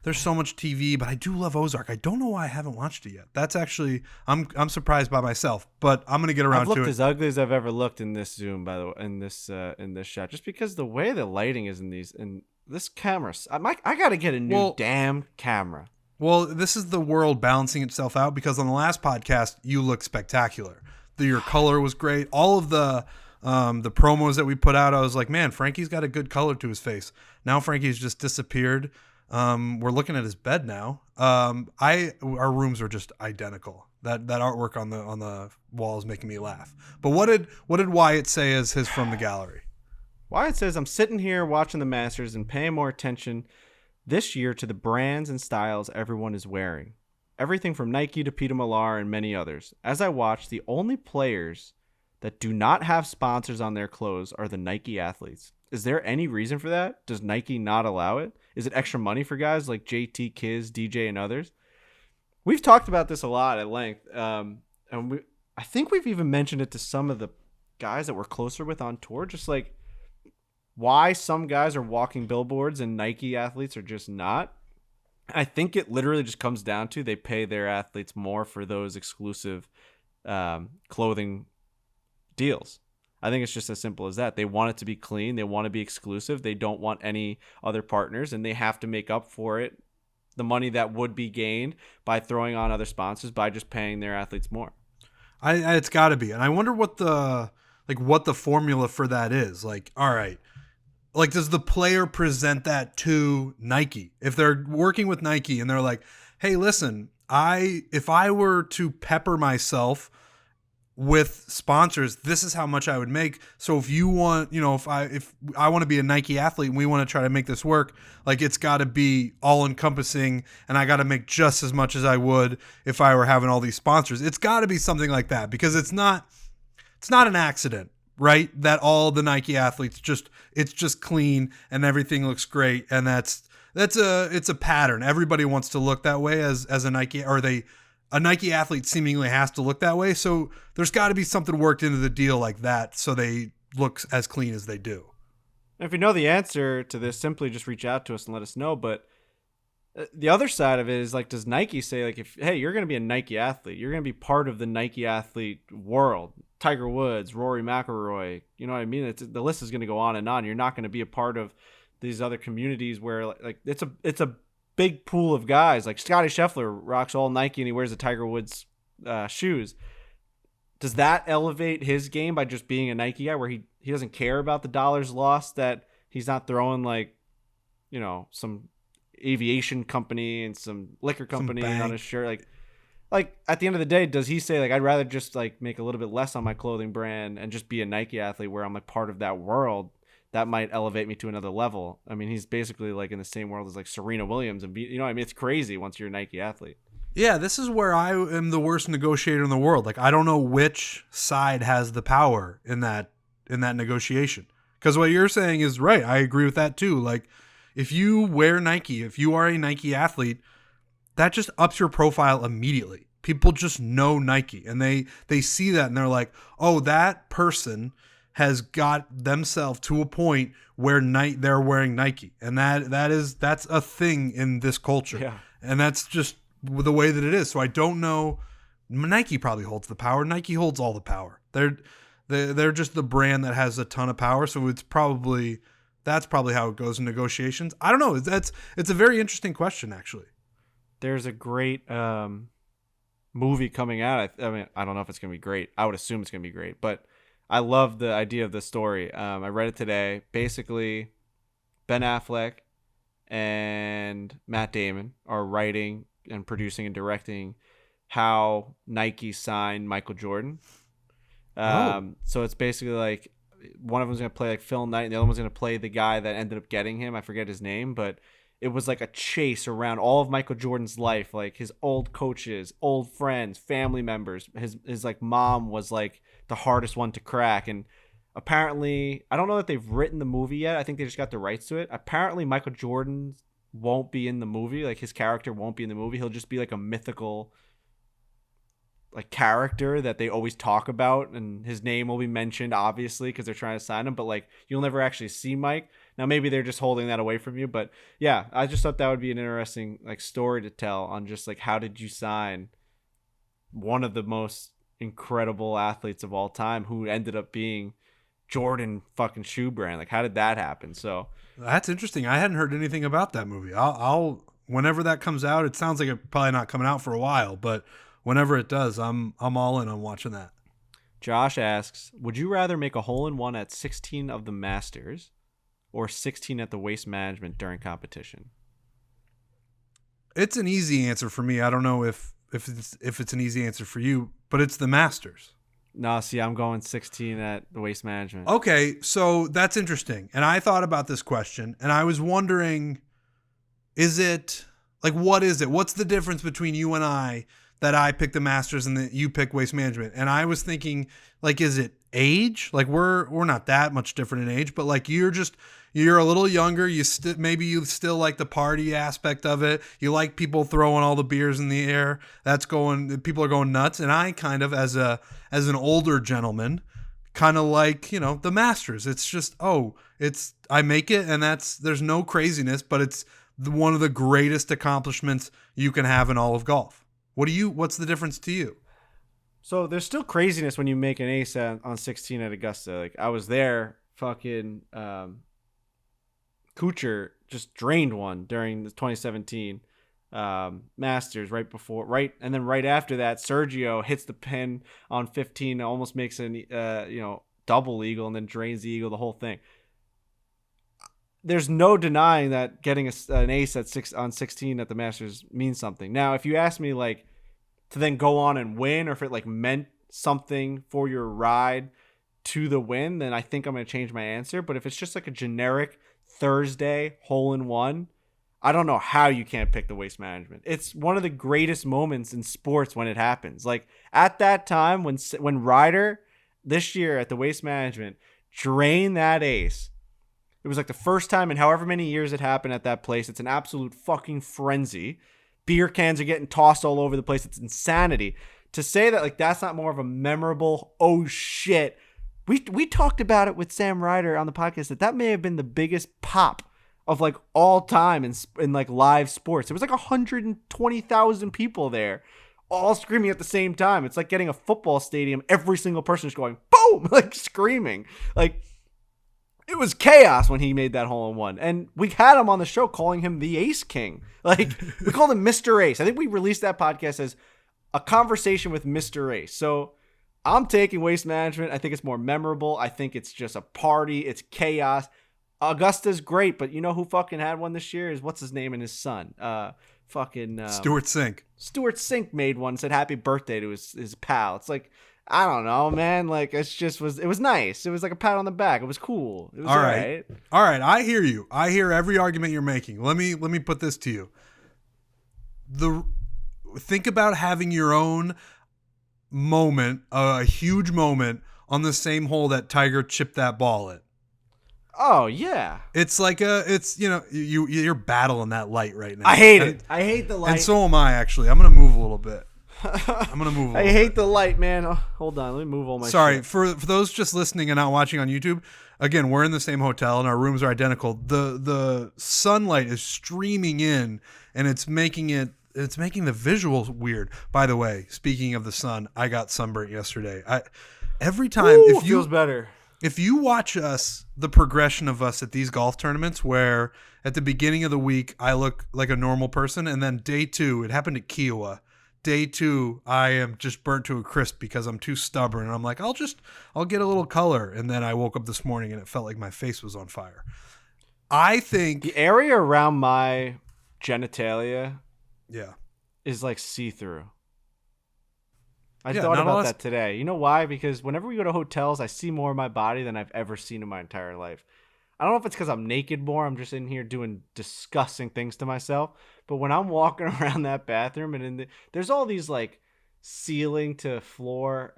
there's so much TV. But I do love Ozark. I don't know why I haven't watched it yet. That's actually I'm surprised by myself, but I'm gonna get around to it. I've looked as ugly as I've ever looked in this Zoom, by the way, in this shot, just because the way the lighting is in this camera. I gotta get a new damn camera. Well, this is the world balancing itself out because on the last podcast, you look spectacular. Your color was great. All of the promos that we put out, I was like, man, Frankie's got a good color to his face. Now Frankie's just disappeared. We're looking at his bed now. Our rooms are just identical. That artwork on the wall is making me laugh. But what did Wyatt say as his From the Gallery? Wyatt says, I'm sitting here watching the Masters and paying more attention this year to the brands and styles everyone is wearing. Everything from Nike to Peter Millar and many others. As I watch, the only players that do not have sponsors on their clothes are the Nike athletes. Is there any reason for that? Does Nike not allow it? Is it extra money for guys like JT, Kiz, DJ, and others? We've talked about this a lot at length. And I think we've even mentioned it to some of the guys that we're closer with on tour. Just like, why some guys are walking billboards and Nike athletes are just not. I think it literally just comes down to they pay their athletes more for those exclusive clothing deals. I think it's just as simple as that. They want it to be clean. They want to be exclusive. They don't want any other partners, and they have to make up for it, the money that would be gained by throwing on other sponsors by just paying their athletes more. It's got to be. And I wonder what the formula for that is. Like, all right. Like, does the player present that to Nike? If they're working with Nike and they're like, hey, listen, if I were to pepper myself with sponsors, this is how much I would make. So if you want, if I want to be a Nike athlete and we want to try to make this work, like it's got to be all encompassing and I got to make just as much as I would if I were having all these sponsors. It's got to be something like that because it's not an accident. Right? That all the Nike athletes it's just clean and everything looks great. And it's a pattern. Everybody wants to look that way as a Nike, or they a Nike athlete seemingly has to look that way. So there's got to be something worked into the deal like that so they look as clean as they do. If you know the answer to this, simply just reach out to us and let us know. But the other side of it is like, does Nike say like, if hey, you're going to be a Nike athlete, you're going to be part of the Nike athlete world, Tiger Woods, Rory McIlroy, you know what I mean? The list is going to go on and on. You're not going to be a part of these other communities where like it's a big pool of guys. Like Scottie Scheffler rocks all Nike and he wears the Tiger Woods shoes. Does that elevate his game by just being a Nike guy where he doesn't care about the dollars lost, that he's not throwing like, you know, some aviation company and some liquor company on his shirt? Like at the end of the day, does he say like, I'd rather just like make a little bit less on my clothing brand and just be a Nike athlete where I'm like part of that world that might elevate me to another level? I mean, he's basically like in the same world as like Serena Williams and you know what I mean? It's crazy once you're a Nike athlete. Yeah, this is where I am the worst negotiator in the world. Like, I don't know which side has the power in that negotiation. Because what you're saying is right. I agree with that too. Like, if you wear Nike, if you are a Nike athlete, that just ups your profile immediately. People just know Nike, and they see that and they're like, oh, that person has got themselves to a point where they're wearing Nike, and that's a thing in this culture. Yeah. And that's just the way that it is. So I don't know. Nike probably holds the power. Nike holds all the power. They're just the brand that has a ton of power. So that's probably how it goes in negotiations. I don't know. It's a very interesting question, actually. There's a great movie coming out. I mean, I don't know if it's gonna be great. I would assume it's gonna be great, but I love the idea of the story. I read it today. Basically, Ben Affleck and Matt Damon are writing and producing and directing how Nike signed Michael Jordan. So it's basically like one of them's going to play like Phil Knight and the other one's going to play the guy that ended up getting him. I forget his name, but it was like a chase around all of Michael Jordan's life, like his old coaches, old friends, family members. His like mom was like the hardest one to crack. And apparently, I don't know that they've written the movie yet. I think they just got the rights to it. Apparently, Michael Jordan won't be in the movie. Like his character won't be in the movie. He'll just be like a mythical like character that they always talk about, and his name will be mentioned obviously because they're trying to sign him, but like you'll never actually see Mike. Now maybe they're just holding that away from you, but yeah, I just thought that would be an interesting like story to tell on just like how did you sign one of the most incredible athletes of all time who ended up being Jordan fucking shoe brand. Like how did that happen? So that's interesting. I hadn't heard anything about that movie. I'll whenever that comes out, it sounds like it's probably not coming out for a while, but whenever it does, I'm all in on watching that. Josh asks, would you rather make a hole-in-one at 16 of the Masters or 16 at the Waste Management during competition? It's an easy answer for me. I don't know if it's an easy answer for you, but it's the Masters. No, see, I'm going 16 at the Waste Management. Okay, so that's interesting. And I thought about this question, and I was wondering, is it, like, what is it? What's the difference between you and I that I pick the Masters and that you pick Waste Management? And I was thinking, like, is it age? Like, we're not that much different in age, but, like, you're a little younger. Maybe you still like the party aspect of it. You like people throwing all the beers in the air. People are going nuts. And I kind of, as an older gentleman, kind of like, the Masters. It's just, I make it, and there's no craziness, but it's one of the greatest accomplishments you can have in all of golf. What's the difference to you? So there's still craziness when you make an ace on 16 at Augusta. Like I was there, fucking Kuchar just drained one during the 2017 Masters and then right after that, Sergio hits the pin on 15, almost makes an double eagle and then drains the eagle, the whole thing. There's no denying that getting an ace on 16 at the Masters means something. Now, if you ask me like to then go on and win, or if it like meant something for your ride to the win, then I think I'm going to change my answer. But if it's just like a generic Thursday hole-in-one, I don't know how you can't pick the Waste Management. It's one of the greatest moments in sports when it happens. Like at that time when Ryder this year at the Waste Management drained that ace, it was like the first time in however many years it happened at that place. It's an absolute fucking frenzy. Beer cans are getting tossed all over the place. It's insanity. To say that, like, that's not more of a memorable, oh shit. We talked about it with Sam Ryder on the podcast that may have been the biggest pop of like all time in like live sports. It was like 120,000 people there, all screaming at the same time. It's like getting a football stadium. Every single person is going boom, like screaming. Like, it was chaos when he made that hole-in-one. And we had him on the show calling him the Ace King. Like, we called him Mr. Ace. I think we released that podcast as a conversation with Mr. Ace. So I'm taking Waste Management. I think it's more memorable. I think it's just a party. It's chaos. Augusta's great, but you know who fucking had one this year is what's his name and his son? Stuart Sink. Stuart Sink made one, said happy birthday to his pal. It's like, I don't know, man. Like, it was nice. It was like a pat on the back. It was cool. It was all right. All right. I hear you. I hear every argument you're making. Let me put this to you. Think about having your own moment, a huge moment on the same hole that Tiger chipped that ball in. Oh yeah. It's like you're battling that light right now. I hate it. I hate the light. And so am I, actually. I'm gonna move a little bit. I hate the light, man. Oh, hold on, let me move all my shit. For those just listening and not watching on YouTube, again, we're in the same hotel and our rooms are identical. The sunlight is streaming in and it's making the visuals weird. By the way, speaking of the sun, I got sunburnt yesterday. Every time it feels better. If you watch the progression of us at these golf tournaments, where at the beginning of the week I look like a normal person, and then day 2, it happened at Kiowa. Day 2, I am just burnt to a crisp because I'm too stubborn. And I'm like, I'll get a little color. And then I woke up this morning and it felt like my face was on fire. I think the area around my genitalia is like see-through. I thought about that today. You know why? Because whenever we go to hotels, I see more of my body than I've ever seen in my entire life. I don't know if it's because I'm naked more. I'm just in here doing disgusting things to myself. But when I'm walking around that bathroom and there's all these like ceiling to floor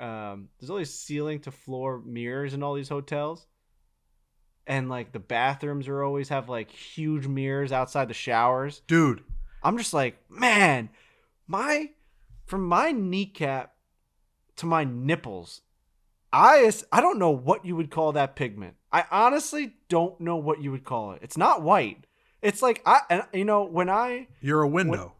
mirrors in all these hotels. And like the bathrooms always have like huge mirrors outside the showers. Dude. I'm just like, man, from my kneecap to my nipples, I don't know what you would call that pigment. I honestly don't know what you would call it. It's not white. It's like, you're a window.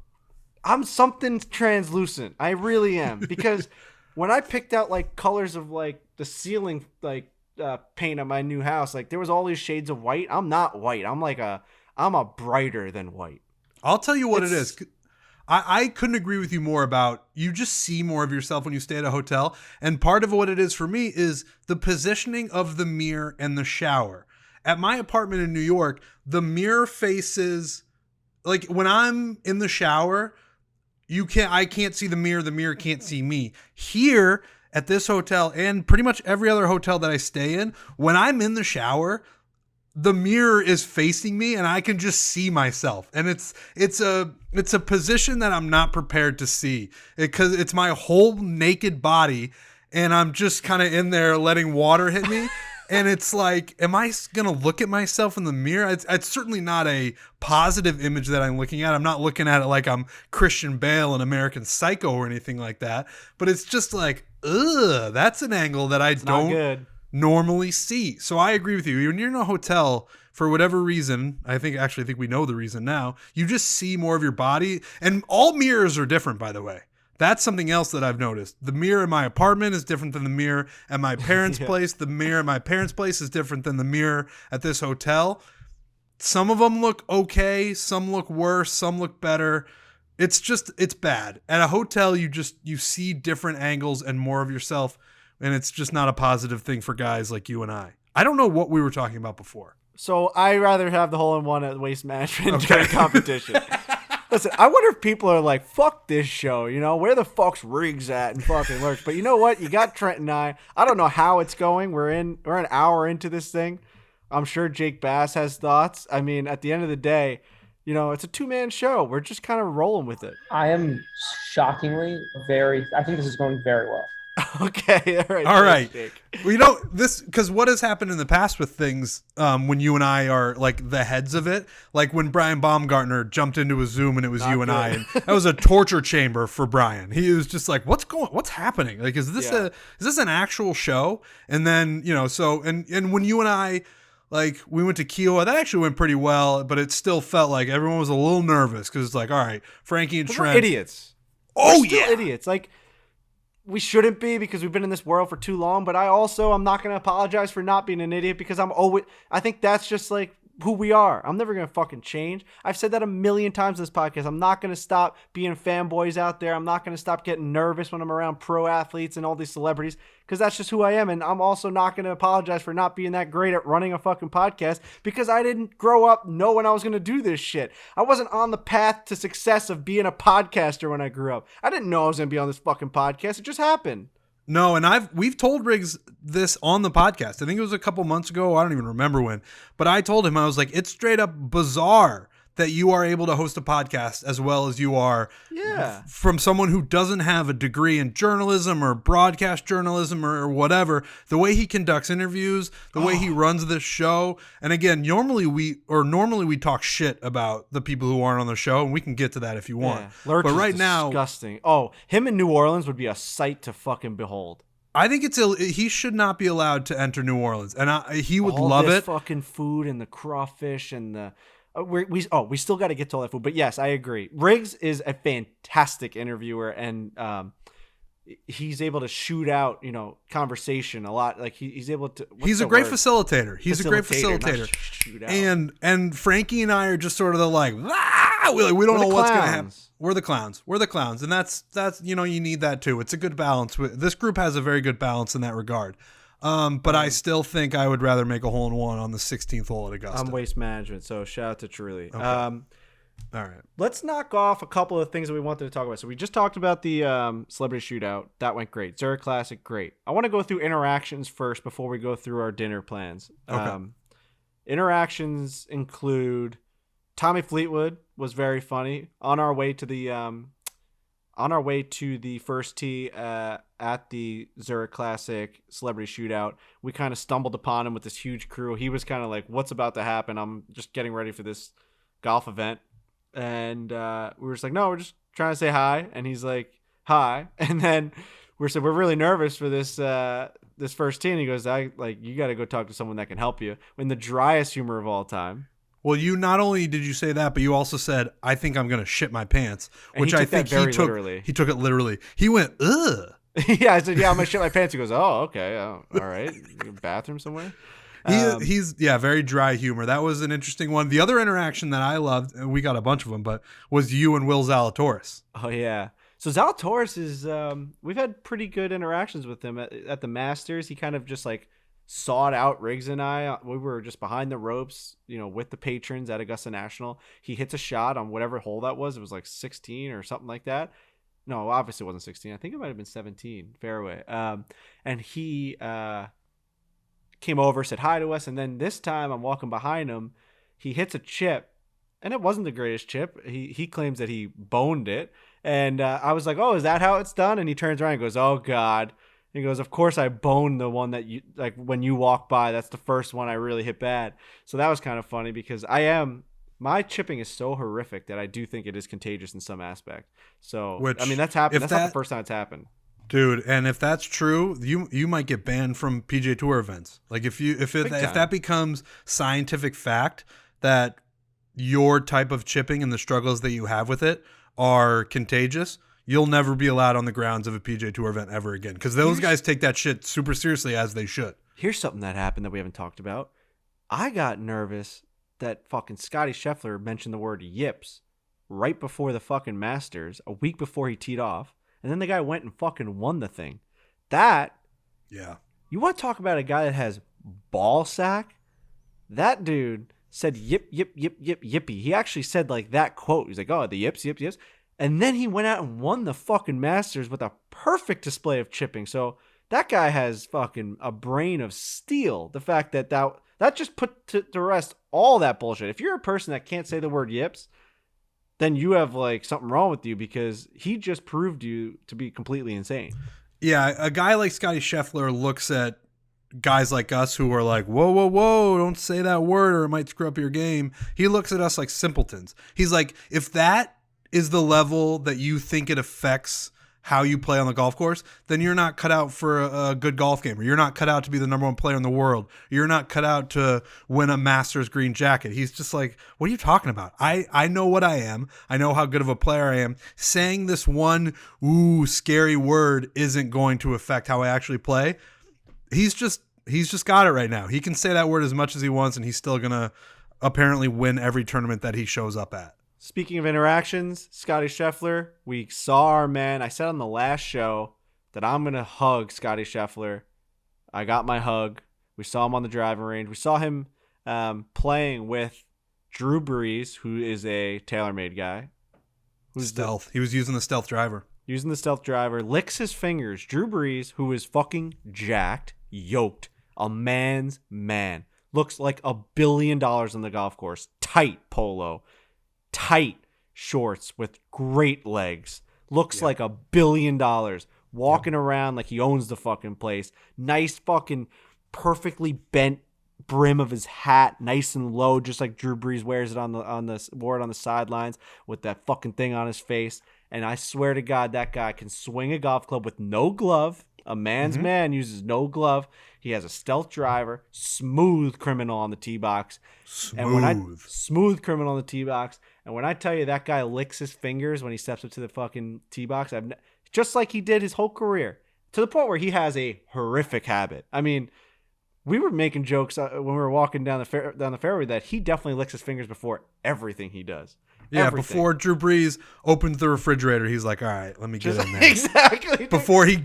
I'm something translucent. I really am. Because when I picked out like colors of like the ceiling, like paint at my new house, like there was all these shades of white. I'm not white. I'm a brighter than white. I'll tell you what it is. I couldn't agree with you more about, you just see more of yourself when you stay at a hotel. And part of what it is for me is the positioning of the mirror and the shower. At my apartment in New York, the mirror faces, like when I'm in the shower, I can't see the mirror can't see me. Here at this hotel and pretty much every other hotel that I stay in, when I'm in the shower, the mirror is facing me and I can just see myself. And it's a position that I'm not prepared to see, because it's my whole naked body and I'm just kind of in there letting water hit me. And it's like, am I going to look at myself in the mirror? It's certainly not a positive image that I'm looking at. I'm not looking at it like I'm Christian Bale in American Psycho or anything like that. But it's just like, ugh, that's an angle that I don't normally see. So I agree with you. When you're in a hotel, for whatever reason, I think we know the reason now, you just see more of your body. And all mirrors are different, by the way. That's something else that I've noticed. The mirror in my apartment is different than the mirror at my parents' place. The mirror at my parents' place is different than the mirror at this hotel. Some of them look okay. Some look worse. Some look better. It's bad. At a hotel, you see different angles and more of yourself. And it's just not a positive thing for guys like you and I. I don't know what we were talking about before. So I rather have the hole-in-one at Waste Management during competition. Listen, I wonder if people are like, fuck this show, where the fuck's Riggs at and fucking Lurch. But you know what? You got Trent and I don't know how it's going. We're an hour into this thing. I'm sure Jake Bass has thoughts. I mean, at the end of the day, it's a 2-man show. We're just kind of rolling with it. I am shockingly I think this is going very well. Okay, All right. Jake. We don't this because what has happened in the past with things when you and I are like the heads of it, like when Brian Baumgartner jumped into a Zoom and it was Not you and good. I, and that was a torture chamber for Brian. He was just like, what's happening? Like, is this an actual show? And then and when you and I, like, we went to Kiowa, that actually went pretty well, but it still felt like everyone was a little nervous because it's like, all right, Frankie and Trent, We're idiots. Oh We're still yeah, idiots. Like, we shouldn't be because we've been in this world for too long, but I'm not going to apologize for not being an idiot because I think that's just like who we are. I'm never going to fucking change. I've said that a million times in this podcast. I'm not going to stop being fanboys out there. I'm not going to stop getting nervous when I'm around pro athletes and all these celebrities because that's just who I am. And I'm also not going to apologize for not being that great at running a fucking podcast because I didn't grow up knowing I was going to do this shit. I wasn't on the path to success of being a podcaster when I grew up. I didn't know I was going to be on this fucking podcast. It just happened. No, and we've told Riggs this on the podcast. I think it was a couple months ago. I don't even remember when. But I told him, I was like, it's straight up bizarre that you are able to host a podcast as well as you are from someone who doesn't have a degree in journalism or broadcast journalism or whatever. The way he conducts interviews, the way he runs this show. And again, normally we talk shit about the people who aren't on the show, and we can get to that if you want. Lurch but is right now, disgusting. Oh, him in New Orleans would be a sight to fucking behold. I think he should not be allowed to enter New Orleans, and he would all love this it. Fucking food and the crawfish and the we still got to get to all that food. But yes, I agree. Riggs is a fantastic interviewer, and he's able to shoot out conversation a lot. Like he's able to. He's a great facilitator. He's a great facilitator. And Frankie and I are just sort of we don't know what's gonna happen. We're the clowns, and that's you need that too. It's a good balance. This group has a very good balance in that regard. But I still think I would rather make a hole in one on the 16th hole at Augusta. I'm Waste Management, so shout out to Truly. Okay. All right. Let's knock off a couple of things that we wanted to talk about. So we just talked about the celebrity shootout. That went great. Zurich Classic, great. I want to go through interactions first before we go through our dinner plans. Okay. Interactions include Tommy Fleetwood was very funny. On our way to the first tee at the Zurich Classic celebrity shootout, we kind of stumbled upon him with this huge crew. He was kind of like, what's about to happen? I'm just getting ready for this golf event. And we were just like, no, we're just trying to say hi. And he's like, hi. And then we're really nervous for this first tee. And he goes, you got to go talk to someone that can help you, in the driest humor of all time. Well, you not only did you say that, but you also said, I think I'm going to shit my pants, which I think he took it literally. He went, ugh. Yeah, I said, yeah, I'm going to shit my pants. He goes, oh, okay. Oh, all right. Bathroom somewhere? He's very dry humor. That was an interesting one. The other interaction that I loved, and we got a bunch of them, but was you and Will Zalatoris. Oh, yeah. So Zalatoris is, we've had pretty good interactions with him at the Masters. He kind of just sought out Riggs and I. We were just behind the ropes, with the patrons at Augusta National. He hits a shot on whatever hole that was. It was 16 or something like that. No, obviously it wasn't 16. I think it might have been 17 fairway. And he came over, said hi to us. And then this time I'm walking behind him. He hits a chip, and it wasn't the greatest chip. He claims that he boned it. And I was like, oh, is that how it's done? And he turns around and goes, oh, God. He goes, of course I boned the one that you, when you walk by, that's the first one I really hit bad. So that was kind of funny because my chipping is so horrific that I do think it is contagious in some aspect. So, that's happened. That's not the first time it's happened. Dude, and if that's true, you might get banned from PGA Tour events. Like if that becomes scientific fact that your type of chipping and the struggles that you have with it are contagious, you'll never be allowed on the grounds of a PGA Tour event ever again, because those guys take that shit super seriously, as they should. Here's something that happened that we haven't talked about. I got nervous that fucking Scottie Scheffler mentioned the word yips right before the fucking Masters, a week before he teed off, and then the guy went and fucking won the thing. Yeah. You want to talk about a guy that has ball sack? That dude said yip, yip, yip, yip, yippee. He actually said that quote. He's like, oh, the yips, yips, yips. And then he went out and won the fucking Masters with a perfect display of chipping. So that guy has fucking a brain of steel. The fact that just put to rest all that bullshit. If you're a person that can't say the word yips, then you have something wrong with you, because he just proved you to be completely insane. Yeah, a guy like Scottie Scheffler looks at guys like us who are like, whoa, whoa, whoa, don't say that word or it might screw up your game. He looks at us like simpletons. He's like, if that is the level that you think it affects how you play on the golf course, then you're not cut out for a good golf game, or you're not cut out to be the number one player in the world. You're not cut out to win a Masters green jacket. He's just like, what are you talking about? I know what I am. I know how good of a player I am. Saying this one, scary word isn't going to affect how I actually play. He's just got it right now. He can say that word as much as he wants, and he's still going to apparently win every tournament that he shows up at. Speaking of interactions, Scottie Scheffler, we saw our man. I said on the last show that I'm going to hug Scottie Scheffler. I got my hug. We saw him on the driving range. We saw him playing with Drew Brees, who is a TaylorMade guy. Stealth. He was using the stealth driver. Using the stealth driver. Licks his fingers. Drew Brees, who is fucking jacked, yoked, a man's man. Looks like $1 billion on the golf course. Tight polo. Tight shorts with great legs. Looks like $1 billion. Walking around like he owns the fucking place. Nice fucking perfectly bent brim of his hat, nice and low, just like Drew Brees wears it wore it on the sidelines with that fucking thing on his face. And I swear to God, that guy can swing a golf club with no glove. A man's man uses no glove. He has a stealth driver, smooth criminal on the tee box. Smooth criminal on the tee box. And when I tell you that guy licks his fingers when he steps up to the fucking tee box, just like he did his whole career, to the point where he has a horrific habit. I mean, we were making jokes when we were walking down the fairway that he definitely licks his fingers before everything he does. Yeah, Everything. Before Drew Brees opens the refrigerator, he's like, all right, let me get in there. Exactly. Before he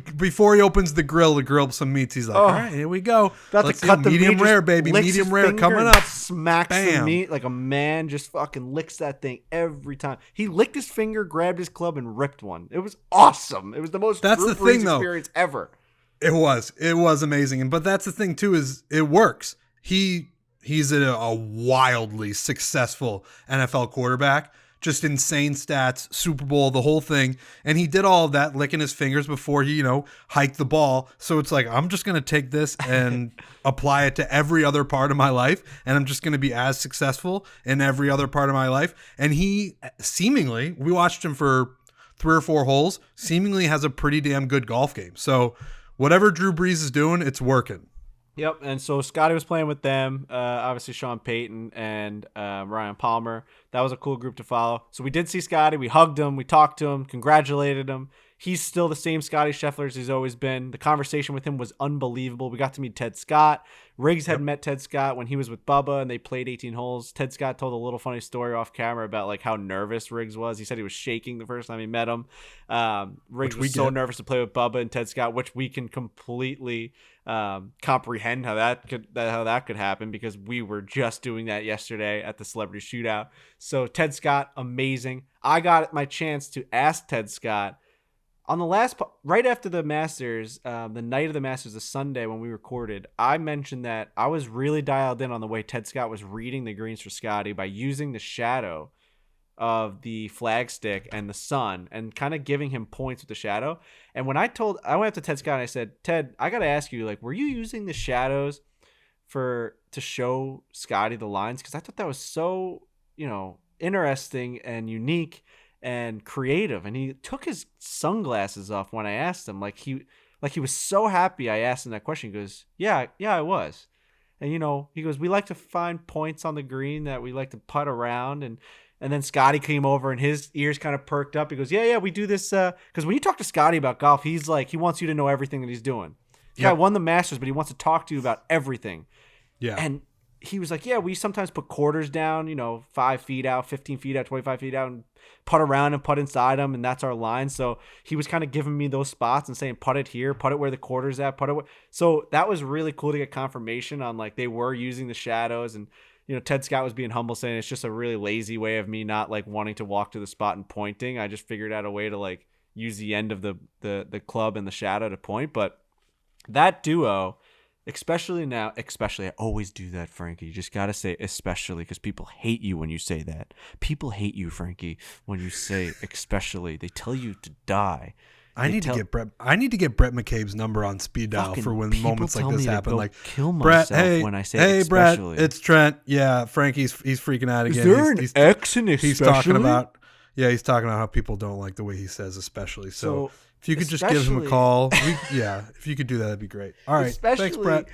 opens the grill to grill some meats, he's like, all right, here we go. Let's cut the medium meat, rare, baby. Medium rare coming up. Smacks Bam. the meat like a man, just fucking licks that thing every time. He licked his finger, grabbed his club, and ripped one. It was awesome. It was the most Drew Brees experience ever. It was amazing. But that's the thing too, is it works. He's a wildly successful NFL quarterback. Just insane stats, Super Bowl, the whole thing. And he did all of that licking his fingers before he, hiked the ball. So it's like, I'm just going to take this and apply it to every other part of my life. And I'm just going to be as successful in every other part of my life. And he seemingly, we watched him for 3 or 4 holes, seemingly has a pretty damn good golf game. So whatever Drew Brees is doing, it's working. Yep, and so Scottie was playing with them, obviously Sean Payton and Ryan Palmer. That was a cool group to follow. So we did see Scottie. We hugged him. We talked to him, congratulated him. He's still the same Scottie Scheffler as he's always been. The conversation with him was unbelievable. We got to meet Ted Scott. Riggs had met Ted Scott when he was with Bubba, and they played 18 holes. Ted Scott told a little funny story off camera about like how nervous Riggs was. He said he was shaking the first time he met him. Riggs was so nervous to play with Bubba and Ted Scott, which we can completely comprehend how that could happen, because we were just doing that yesterday at the Celebrity Shootout. So Ted Scott, amazing. I got my chance to ask Ted Scott on the right after the Masters, the night of the Masters, the Sunday when we recorded. I mentioned that I was really dialed in on the way Ted Scott was reading the greens for Scottie by using the shadow of the flagstick and the sun and kind of giving him points with the shadow. And when I went up to Ted Scott and I said, Ted, I got to ask you, like, were you using the shadows to show Scottie the lines? Because I thought that was so, interesting and unique and creative. And he took his sunglasses off when I asked him, like he was so happy I asked him that question. He goes, yeah, I was. And, he goes, we like to find points on the green that we like to putt around. And then Scottie came over and his ears kind of perked up. He goes, yeah, we do this. Because when you talk to Scottie about golf, he's like, he wants you to know everything that he's doing. The guy won the Masters, but he wants to talk to you about everything. Yeah. And he was like, yeah, we sometimes put quarters down, 5 feet out, 15 feet out, 25 feet out, and putt around and putt inside them, and that's our line. So he was kind of giving me those spots and saying, putt it here, putt it where the quarter's at, putt it where. So that was really cool to get confirmation on, like, they were using the shadows. And Ted Scott was being humble, saying it's just a really lazy way of me not like wanting to walk to the spot and pointing. I just figured out a way to like use the end of the club and the shadow to point. But that duo, especially I always do that, Frankie. You just got to say especially, because people hate you when you say that. People hate you, Frankie, when you say especially. They tell you to die. I need to get Brett McCabe's number on speed dial for when moments like this happen. Like, kill Brett, myself when I say hey, especially. Brett, it's Trent. Yeah, Frankie's freaking out again. Is there an X in especially? He's talking about how people don't like the way he says especially. So if you could just give him a call, if you could do that, that'd be great. All right, thanks, Brett.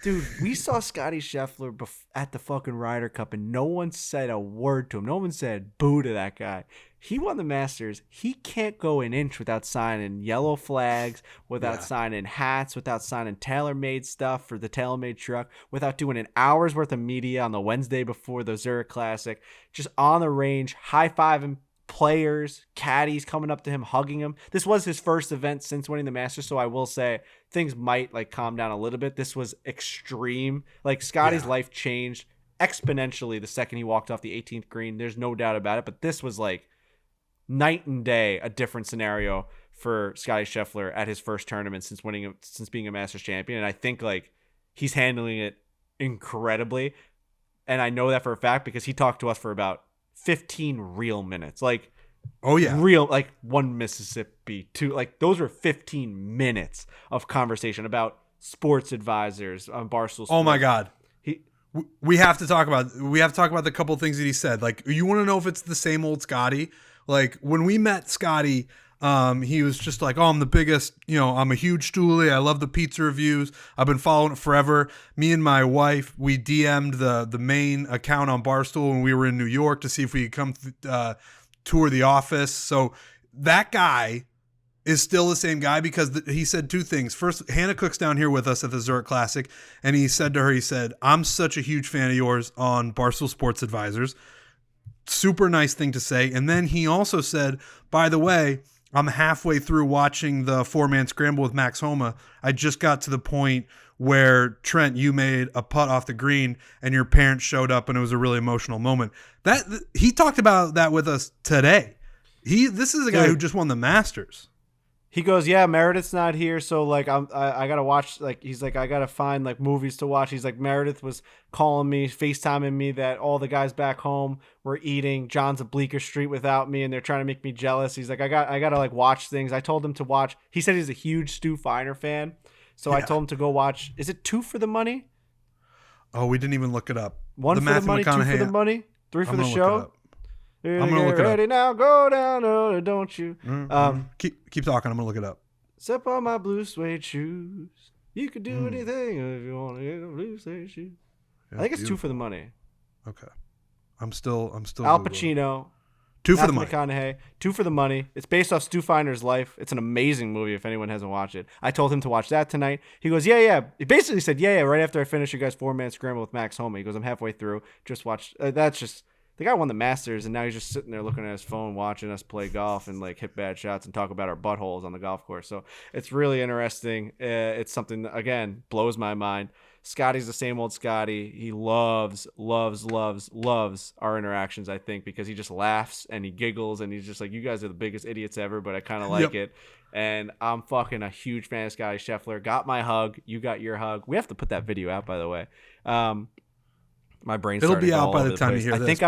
Dude, we saw Scottie Scheffler at the fucking Ryder Cup, and no one said a word to him. No one said boo to that guy. He won the Masters. He can't go an inch without signing yellow flags, without signing hats, without signing tailor-made stuff for the tailor-made truck, without doing an hour's worth of media on the Wednesday before the Zurich Classic, just on the range, high-fiving players, caddies coming up to him, hugging him. This was his first event since winning the Masters, so I will say things might like calm down a little bit. This was extreme. Like, Scottie's life changed exponentially the second he walked off the 18th green. There's no doubt about it, but this was like night and day, a different scenario for Scottie Scheffler at his first tournament since being a Masters champion. And I think like he's handling it incredibly. And I know that for a fact because he talked to us for about 15 real minutes. Like, real, like one Mississippi, two, like those were 15 minutes of conversation about sports advisors on Barstool Sports. Oh my God. We have to talk about the couple of things that he said. Like, you want to know if it's the same old Scottie? Like, when we met Scottie, he was just like, oh, I'm the biggest, I'm a huge stoolie. I love the pizza reviews. I've been following it forever. Me and my wife, we DM'd the main account on Barstool when we were in New York to see if we could come tour the office. So that guy is still the same guy because he said two things. First, Hannah Cook's down here with us at the Zurich Classic, and he said to her, I'm such a huge fan of yours on Barstool Sports Advisors. Super nice thing to say. And then he also said, by the way, I'm halfway through watching the 4-man scramble with Max Homa. I just got to the point where, Trent, you made a putt off the green and your parents showed up and it was a really emotional moment. He talked about that with us today. This is a guy who just won the Masters. He goes, yeah, Meredith's not here, so like I gotta watch. Like, he's like, I gotta find like movies to watch. He's like, Meredith was calling me, FaceTiming me that all the guys back home were eating John's at Bleecker Street without me, and they're trying to make me jealous. He's like, I gotta like watch things. I told him to watch. He said he's a huge Stu Feiner fan, so I told him to go watch. Is it 2 for the Money? Oh, we didn't even look it up. 1 for the money, 2 for the money, 3 for the show. I'm gonna look it up. Now go down, or don't you? Keep talking. I'm gonna look it up. Step on my blue suede shoes. You could do anything if you want to get blue suede shoes. Yeah, I think it's beautiful. 2 for the money. Okay, I'm still. Al Pacino. 2 for the money. McConaughey. 2 for the money. It's based off Stu Feiner's life. It's an amazing movie if anyone hasn't watched it. I told him to watch that tonight. He goes, yeah. He basically said, yeah. Right after I finish you guys 4-man scramble with Max Homa. He goes, I'm halfway through. Just watch. That's just. The guy won the Masters, and now he's just sitting there looking at his phone, watching us play golf and like hit bad shots and talk about our buttholes on the golf course. So it's really interesting. It's something that, again, blows my mind. Scottie's the same old Scottie. He loves our interactions, I think, because he just laughs and he giggles and he's just like, you guys are the biggest idiots ever, but I kind of like it. And I'm fucking a huge fan of Scottie Scheffler. Got my hug. You got your hug. We have to put that video out, by the way. My brain's it'll be out by the time you hear this. I think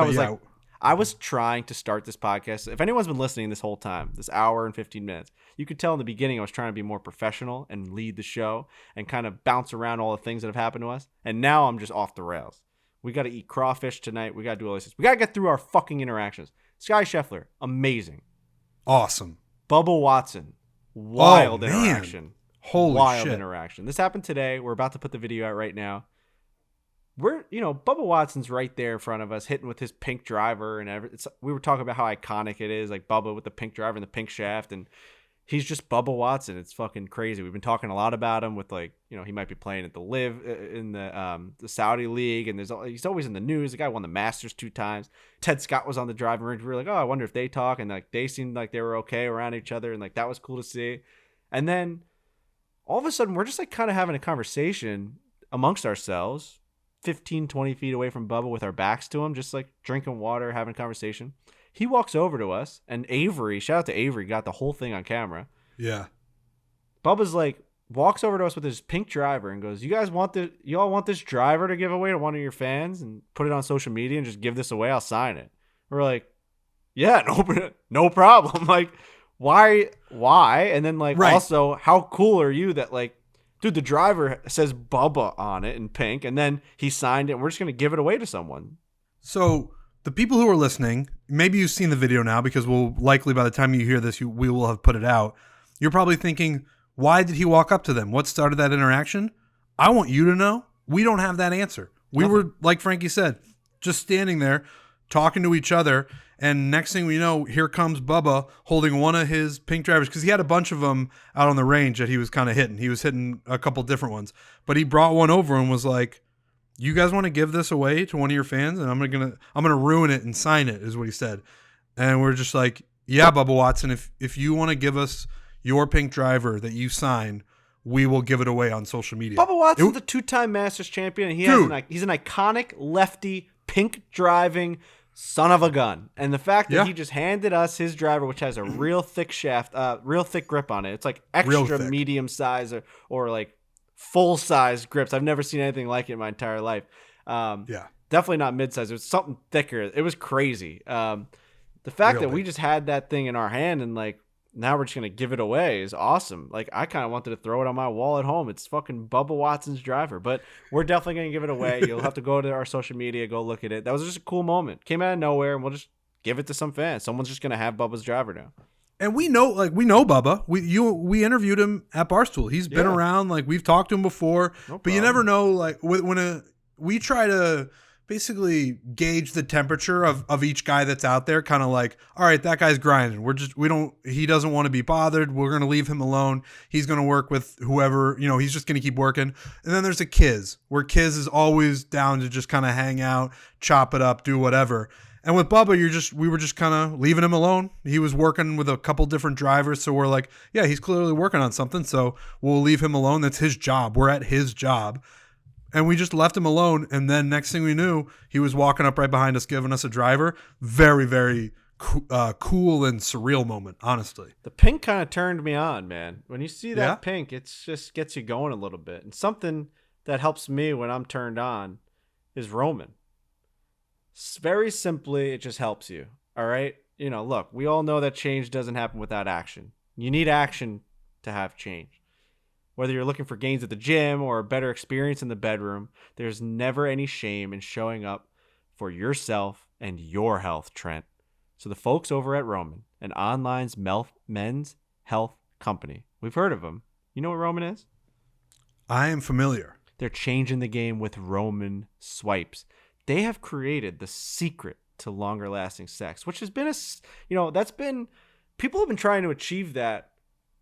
I was trying to start this podcast. If anyone's been listening this whole time, this hour and 15 minutes, you could tell in the beginning I was trying to be more professional and lead the show and kind of bounce around all the things that have happened to us. And now I'm just off the rails. We got to eat crawfish tonight. We got to do all this. We got to get through our fucking interactions. Scottie Scheffler, amazing. Awesome. Bubba Watson, wild interaction. Holy wild shit. Interaction. This happened today. We're about to put the video out right now. Bubba Watson's right there in front of us, hitting with his pink driver and everything. We were talking about how iconic it is, like Bubba with the pink driver and the pink shaft, and he's just Bubba Watson. It's fucking crazy. We've been talking a lot about him with he might be playing at the Live in the Saudi League, and he's always in the news. The guy won the Masters 2 times. Ted Scott was on the driving range. We were like, oh, I wonder if they talk, and like they seemed like they were okay around each other, and like that was cool to see. And then all of a sudden, we're just like kind of having a conversation amongst ourselves. 15, 20 feet away from Bubba with our backs to him, just like drinking water, having a conversation. He walks over to us, and Avery, shout out to Avery, got the whole thing on camera. Yeah. Bubba's like, walks over to us with his pink driver and goes, you all want this driver to give away to one of your fans and put it on social media and just give this away? I'll sign it. We're like, yeah, no problem. Like, why? And then like Right. also, how cool are you that like, dude, the driver says Bubba on it in pink, and then he signed it, and we're just gonna give it away to someone. So the people who are listening, maybe you've seen the video now because we'll likely by the time you hear this, we will have put it out. You're probably thinking, why did he walk up to them? What started that interaction? I want you to know, we don't have that answer. We were, like Frankie said, just standing there talking to each other. And next thing we know, here comes Bubba holding one of his pink drivers because he had a bunch of them out on the range that he was kind of hitting. He was hitting a couple different ones, but he brought one over and was like, "You guys want to give this away to one of your fans, and I'm gonna ruin it and sign it," is what he said. And we're just like, "Yeah, Bubba Watson, if you want to give us your pink driver that you sign, we will give it away on social media." Bubba Watson's a 2-time Masters champion, and he's an iconic lefty pink driving son of a gun. And the fact that he just handed us his driver, which has a real thick shaft, real thick grip on it. It's like extra medium size or like full size grips. I've never seen anything like it in my entire life. Definitely not mid size. It was something thicker. It was crazy. The fact that we just had that thing in our hand and like now we're just gonna give it away is awesome. Like I kind of wanted to throw it on my wall at home. It's fucking Bubba Watson's driver, but we're definitely gonna give it away. You'll have to go to our social media, go look at it. That was just a cool moment. Came out of nowhere, and we'll just give it to some fans. Someone's just gonna have Bubba's driver now. And we know Bubba. We interviewed him at Barstool. He's been around. Like we've talked to him before, but you never know. Like when we try to basically gauge the temperature of each guy that's out there, kind of like, all right, that guy's grinding. He doesn't want to be bothered. We're going to leave him alone. He's going to work with whoever, he's just going to keep working. And then there's a Kiz, where Kiz is always down to just kind of hang out, chop it up, do whatever. And with Bubba, we were just kind of leaving him alone. He was working with a couple different drivers. So we're like, yeah, he's clearly working on something. So we'll leave him alone. That's his job. We're at his job. And we just left him alone. And then next thing we knew, he was walking up right behind us, giving us a driver. Very, very cool and surreal moment, honestly. The pink kind of turned me on, man. When you see that pink, it just gets you going a little bit. And something that helps me when I'm turned on is Roman. Very simply, it just helps you. All right? Look, we all know that change doesn't happen without action. You need action to have change. Whether you're looking for gains at the gym or a better experience in the bedroom, there's never any shame in showing up for yourself and your health, Trent. So the folks over at Roman, an online men's health company, we've heard of them. You know what Roman is? I am familiar. They're changing the game with Roman swipes. They have created the secret to longer lasting sex, which has been people have been trying to achieve that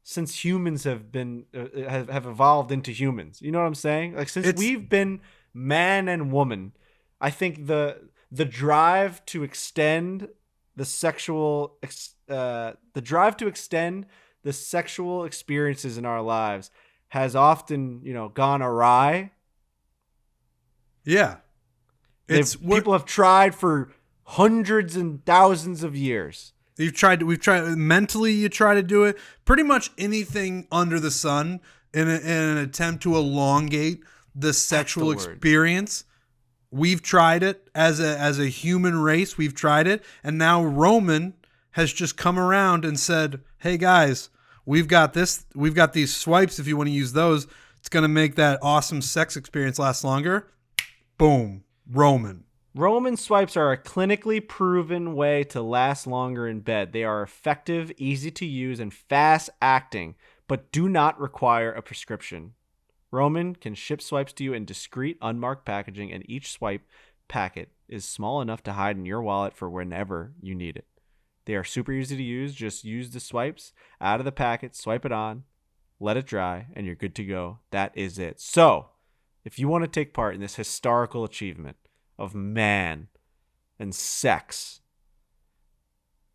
since humans have been have evolved into humans. You know what I'm saying? Like since we've been man and woman, I think the drive to extend the sexual experiences in our lives has often, gone awry. Yeah. People have tried for hundreds and thousands of years. We've tried mentally. You try to do it. Pretty much anything under the sun in an attempt to elongate the sexual experience. We've tried it as a human race. We've tried it, and now Roman has just come around and said, "Hey guys, we've got this. We've got these swipes. If you want to use those, it's going to make that awesome sex experience last longer." Boom, Roman. Roman swipes are a clinically proven way to last longer in bed. They are effective, easy to use, and fast acting, but do not require a prescription. Roman can ship swipes to you in discreet, unmarked packaging, and each swipe packet is small enough to hide in your wallet for whenever you need it. They are super easy to use. Just use the swipes out of the packet, swipe it on, let it dry, and you're good to go. That is it. So, if you want to take part in this historical achievement of man and sex,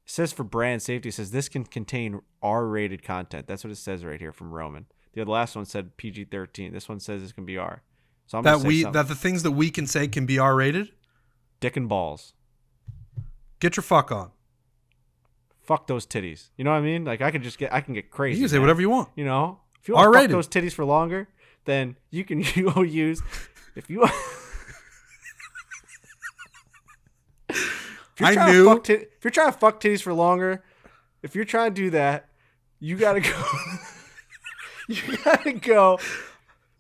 it says for brand safety, it says this can contain R-rated content. That's what it says right here from Roman. The last one said PG-13. This one says this can be R. So I'm that the things that we can say can be R-rated. Dick and balls. Get your fuck on. Fuck those titties. You know what I mean? Like I can get crazy. You can say whatever you want. If you want to fuck those titties for longer, then you can use if you. If you're trying to fuck titties for longer, if you're trying to do that, You gotta go. You gotta go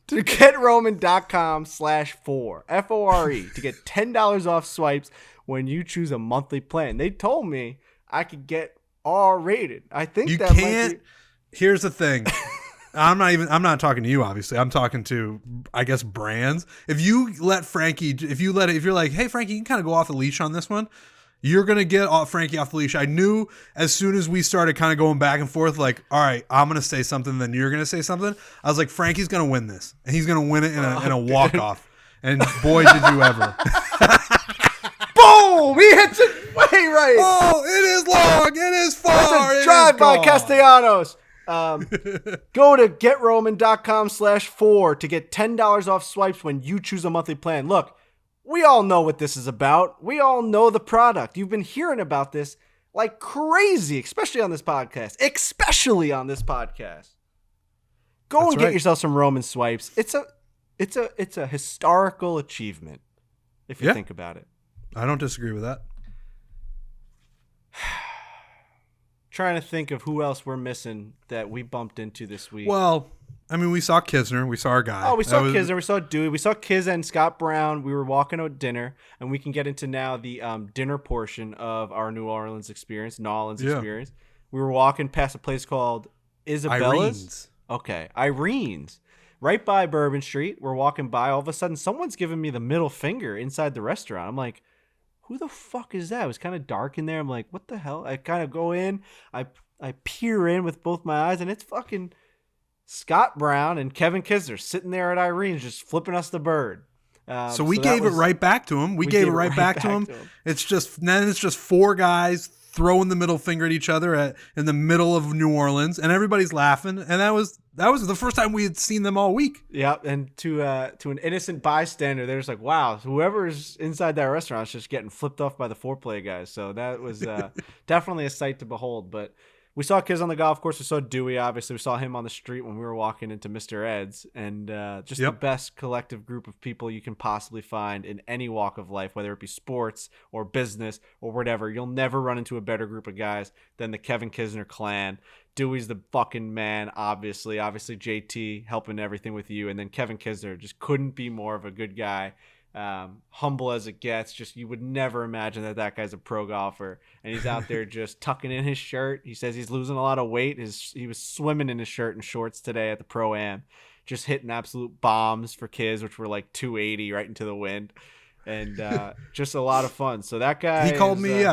to GetRoman.com/Fore, Fore, to get $10 off swipes when you choose a monthly plan. They told me I could get R-rated. I think you that can't. might be. Here's the thing. I'm not talking to you, obviously. I'm talking to, I guess, brands. If you're like, hey, Frankie, you can kind of go off the leash on this one, you're going to get Frankie off the leash. I knew as soon as we started kind of going back and forth, like, all right, I'm going to say something, then you're going to say something. I was like, Frankie's going to win this. And he's going to win it in a walk-off. And boy, did you ever. Boom! He hits it way right. Oh, it is long. It is far. That's a drive by Castellanos. Go to GetRoman.com/Fore to get $10 off swipes when you choose a monthly plan. Look, we all know what this is about. We all know the product. You've been hearing about this like crazy, especially on this podcast. Go That's and get right. yourself some Roman swipes. It's a historical achievement if you think about it. I don't disagree with that. Trying to think of who else we're missing that we bumped into this week. Well, I mean, we saw Kisner. We saw our guy. Oh, we saw Kisner. We saw Dewey. We saw Kiz and Scott Brown. We were walking out dinner, and we can get into now the dinner portion of our New Orleans experience, experience. We were walking past a place called Isabella's. Irene's. Okay, Irene's. Right by Bourbon Street. We're walking by. All of a sudden, someone's giving me the middle finger inside the restaurant. I'm like, who the fuck is that? It was kind of dark in there. I'm like, what the hell? I kind of go in. I peer in with both my eyes, and it's fucking Scott Brown and Kevin Kisner sitting there at Irene's just flipping us the bird. So we gave it right back to him. We gave it right back to him. It's just four guys throwing the middle finger at each other in the middle of New Orleans, and everybody's laughing. And that was the first time we had seen them all week. Yeah, and to an innocent bystander, they're just like, wow, whoever's inside that restaurant is just getting flipped off by the foreplay guys. So that was definitely a sight to behold. But we saw Kiz on the golf course. We saw Dewey, obviously. We saw him on the street when we were walking into Mr. Ed's. And just the best collective group of people you can possibly find in any walk of life, whether it be sports or business or whatever. You'll never run into a better group of guys than the Kevin Kisner clan. Dewey's the fucking man, obviously. Obviously, JT helping everything with you. And then Kevin Kisner just couldn't be more of a good guy. Humble as it gets. Just you would never imagine that guy's a pro golfer, and he's out there just tucking in his shirt. He says he's losing a lot of weight. He was swimming in his shirt and shorts today at the Pro-Am, just hitting absolute bombs for Kiz, which were like 280 right into the wind, and just a lot of fun. So that guy, he called me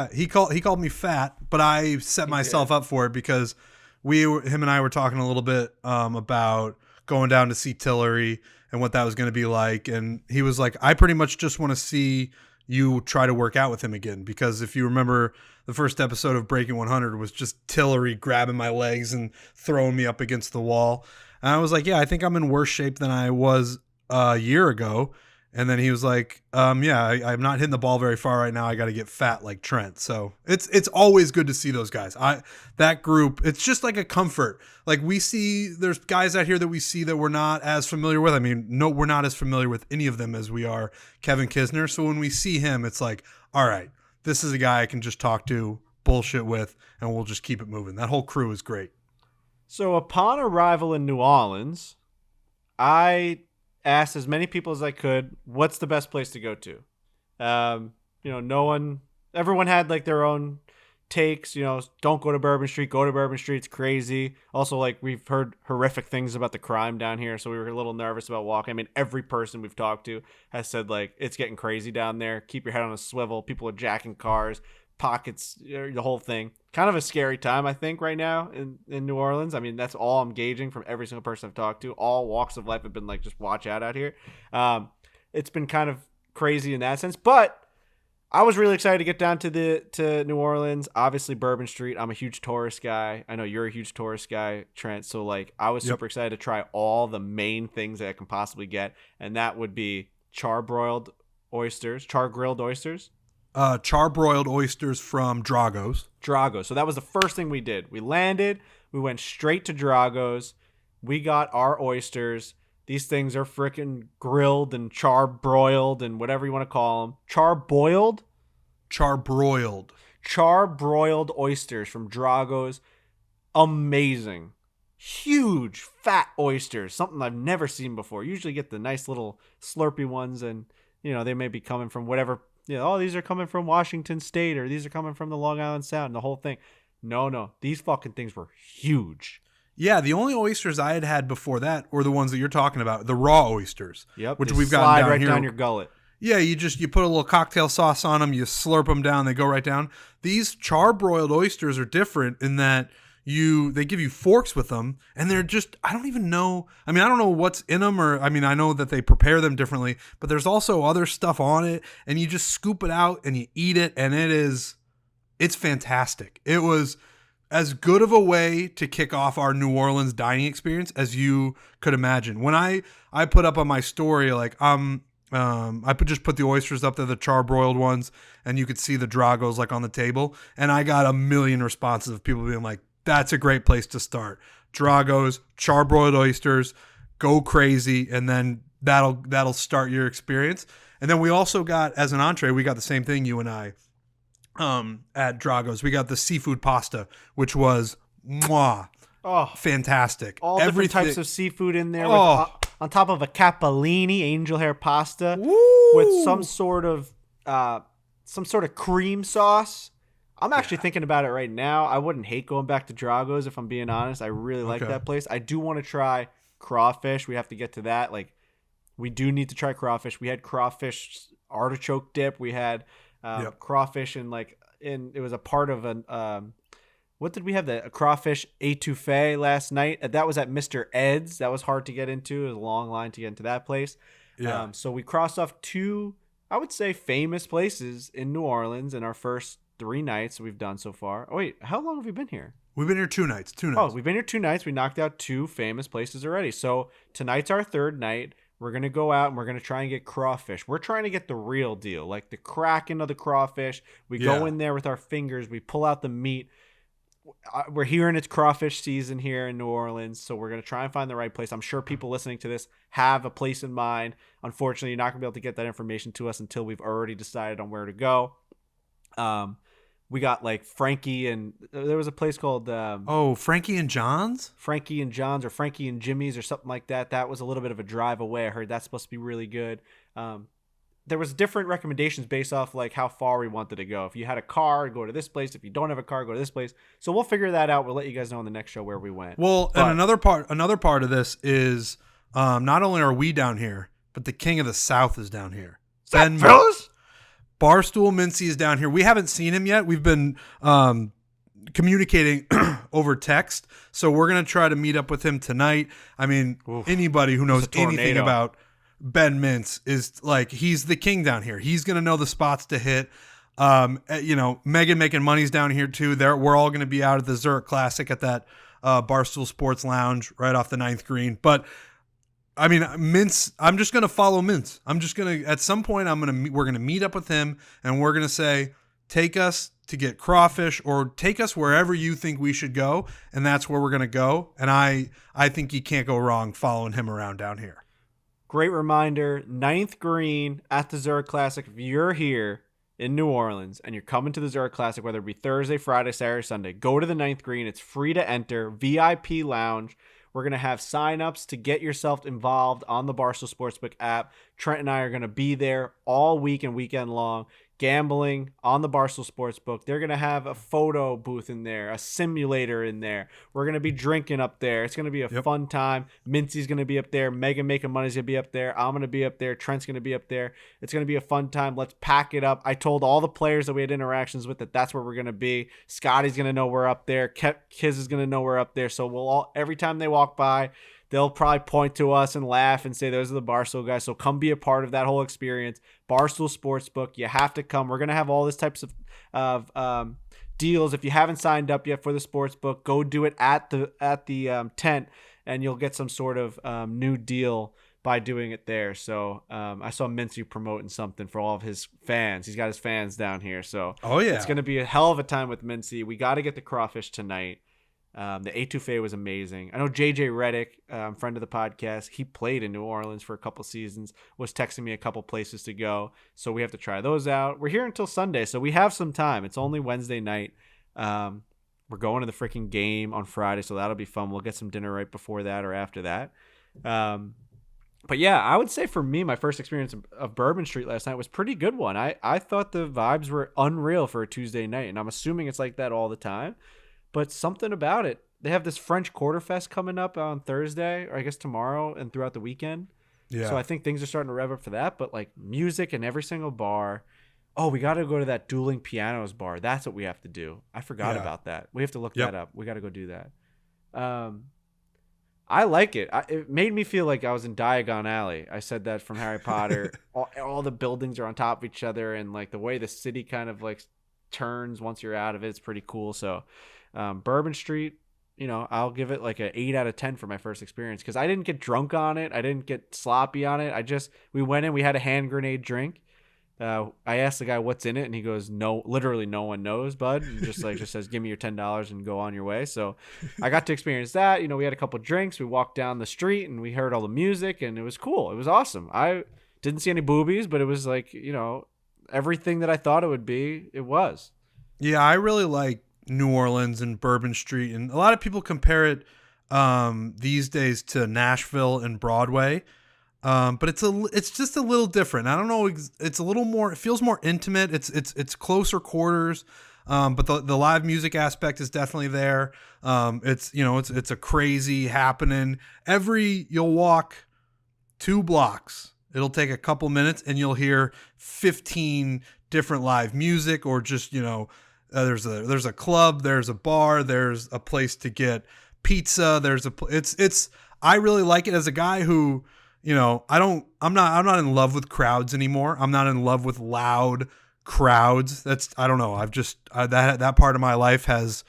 fat, but I set myself up for it because him and I were talking a little bit about going down to see Tillery and what that was going to be like. And he was like, I pretty much just want to see you try to work out with him again. Because if you remember, the first episode of Breaking 100 was just Tillery grabbing my legs and throwing me up against the wall. And I was like, yeah, I think I'm in worse shape than I was a year ago. And then he was like, I'm not hitting the ball very far right now. I got to get fat like Trent. So it's always good to see those guys. That group, it's just like a comfort. Like there's guys out here that we see that we're not as familiar with. I mean, no, we're not as familiar with any of them as we are Kevin Kisner. So when we see him, it's like, all right, this is a guy I can just talk to, bullshit with, and we'll just keep it moving. That whole crew is great. So upon arrival in New Orleans, I asked as many people as I could, what's the best place to go to? Everyone had like their own takes, don't go to Bourbon Street, go to Bourbon Street. It's crazy. Also, like we've heard horrific things about the crime down here. So we were a little nervous about walking. I mean, every person we've talked to has said like, it's getting crazy down there. Keep your head on a swivel. People are jacking cars, pockets, the whole thing. Kind of a scary time, I think, right now in New Orleans. I mean, that's all I'm gauging from every single person I've talked to. All walks of life have been like, just watch out here. It's been kind of crazy in that sense, but I was really excited to get down to New Orleans. Obviously, Bourbon Street. I'm a huge tourist guy. I know you're a huge tourist guy, Trent. So like, I was super excited to try all the main things that I can possibly get, and that would be char-grilled oysters. Charbroiled oysters from Drago's. So that was the first thing we did. We landed. We went straight to Drago's. We got our oysters. These things are freaking grilled and charbroiled and whatever you want to call them. Charbroiled oysters from Drago's. amazing. Huge fat oysters, something I've never seen before. Usually get the nice little slurpy ones, and they may be coming from whatever. Oh, these are coming from Washington State, or these are coming from the Long Island Sound, and the whole thing. No, these fucking things were huge. Yeah, the only oysters I had had before that were the ones that you're talking about, the raw oysters. Yep, which they we've got slide down right here. down your gullet. Yeah, you put a little cocktail sauce on them, you slurp them down, they go right down. These charbroiled oysters are different in that they give you forks with them, and they're just, I don't even know. I mean, I don't know what's in them, I know that they prepare them differently, but there's also other stuff on it, and you just scoop it out and you eat it, and it's fantastic. It was as good of a way to kick off our New Orleans dining experience as you could imagine. When I put up on my story, like, just put the oysters up there, the charbroiled ones, and you could see the Dragos like on the table, and I got a million responses of people being like, that's a great place to start. Dragos, charbroiled oysters, go crazy, and then that'll start your experience. And then we also got, as an entree, we got the same thing, you and I, at Dragos. We got the seafood pasta, which was fantastic. All different types of seafood in there. On top of a capellini, angel hair pasta, with some sort of cream sauce. I'm actually thinking about it right now. I wouldn't hate going back to Drago's, if I'm being honest. I really like that place. I do want to try crawfish. We have to get to that. Like, we do need to try crawfish. We had crawfish artichoke dip. We had crawfish and it was a part of an what did we have? A crawfish étouffée last night. That was at Mr. Ed's. That was hard to get into. It was a long line to get into that place. Yeah. So we crossed off 2, I would say, famous places in New Orleans in our first 3 nights we've done so far. Oh, wait, how long have we been here? We've been here 2 nights. Oh, we've been here 2 nights. We knocked out 2 famous places already. So tonight's our 3rd night. We're going to go out and we're going to try and get crawfish. We're trying to get the real deal, like the kraken of the crawfish. We go in there with our fingers. We pull out the meat. We're hearing it's crawfish season here in New Orleans, so we're going to try and find the right place. I'm sure people listening to this have a place in mind. Unfortunately, you're not going to be able to get that information to us until we've already decided on where to go. We got Frankie, and there was a place called Frankie and John's? Frankie and John's, or Frankie and Jimmy's, or something like that. That was a little bit of a drive away. I heard that's supposed to be really good. There was different recommendations based off how far we wanted to go. If you had a car, go to this place. If you don't have a car, go to this place. So we'll figure that out. We'll let you guys know on the next show where we went. Well, and another part of this is not only are we down here, but the King of the South is down here. Ben fellas? Barstool Mincy is down here. We haven't seen him yet. We've been communicating over text, so we're gonna try to meet up with him tonight. I mean, anybody who knows anything about Ben Mintz is he's the king down here. He's gonna know the spots to hit. Megan making money's down here too. We're all gonna be out at the Zurich Classic at that Barstool Sports Lounge right off the 9th green. But I mean, Mintz, I'm just going to follow Mintz. I'm just going to, at some point, we're going to meet up with him and we're going to say, take us to get crawfish or take us wherever you think we should go. And that's where we're going to go. And I think you can't go wrong following him around down here. Great reminder, 9th green at the Zurich Classic. If you're here in New Orleans and you're coming to the Zurich Classic, whether it be Thursday, Friday, Saturday, Sunday, go to the 9th green. It's free to enter, VIP lounge. We're going to have signups to get yourself involved on the Barstool Sportsbook app. Trent and I are going to be there all week and weekend long, gambling on the Barstool Sportsbook. They're going to have a photo booth in there, a simulator in there. We're going to be drinking up there. It's going to be a fun time. Mincy's going to be up there. Megan Making Money's going to be up there. I'm going to be up there. Trent's going to be up there. It's going to be a fun time. Let's pack it up. I told all the players that we had interactions with that that's where we're going to be. Scottie's going to know we're up there. Kiz is going to know we're up there. So we'll all, every time they walk by, they'll probably point to us and laugh and say, those are the Barstool guys. So come be a part of that whole experience. Barstool Sportsbook, you have to come. We're going to have all this types of deals. If you haven't signed up yet for the Sportsbook, go do it at the tent, and you'll get some sort of new deal by doing it there. So I saw Mincy promoting something for all of his fans. He's got his fans down here. So it's going to be a hell of a time with Mincy. We got to get the crawfish tonight. The étouffée was amazing. I know JJ Redick, friend of the podcast, he played in New Orleans for a couple seasons, was texting me a couple places to go. So we have to try those out. We're here until Sunday, so we have some time. It's only Wednesday night. We're going to the freaking game on Friday, so that'll be fun. We'll get some dinner right before that or after that. But yeah, I would say for me, my first experience of Bourbon Street last night was a pretty good one. I thought the vibes were unreal for a Tuesday night, and I'm assuming it's like that all the time. But something about it. They have this French Quarterfest coming up on Thursday, or I guess tomorrow, and throughout the weekend. Yeah. So I think things are starting to rev up for that. But like music in every single bar. Oh, we got to go to that Dueling Pianos bar. That's what we have to do. I forgot about that. We have to look that up. We got to go do that. I like it. It made me feel like I was in Diagon Alley. I said that from Harry Potter. all the buildings are on top of each other, and like the way the city kind of like turns once you're out of it, it's pretty cool. So Bourbon Street, I'll give it like an 8 out of 10 for my first experience because I didn't get drunk on it. I didn't get sloppy on it. We went in, we had a hand grenade drink. I asked the guy what's in it, and he goes, "No, literally no one knows, bud." And just says, "Give me your $10 and go on your way." So I got to experience that. We had a couple drinks. We walked down the street, and we heard all the music, and it was cool. It was awesome. I didn't see any boobies, but it was like everything that I thought it would be. It was. Yeah, I really like New Orleans and Bourbon Street, and a lot of people compare it these days to Nashville and Broadway. But it's just a little different. I don't know. It's a little more. It feels more intimate. It's closer quarters. But the live music aspect is definitely there. It's a crazy happening. You'll walk 2 blocks. It'll take a couple minutes, and you'll hear 15 different live music, or just there's a club, there's a bar, there's a place to get pizza. I really like it as a guy who. I'm not in love with crowds anymore. I'm not in love with loud crowds. I don't know. That part of my life is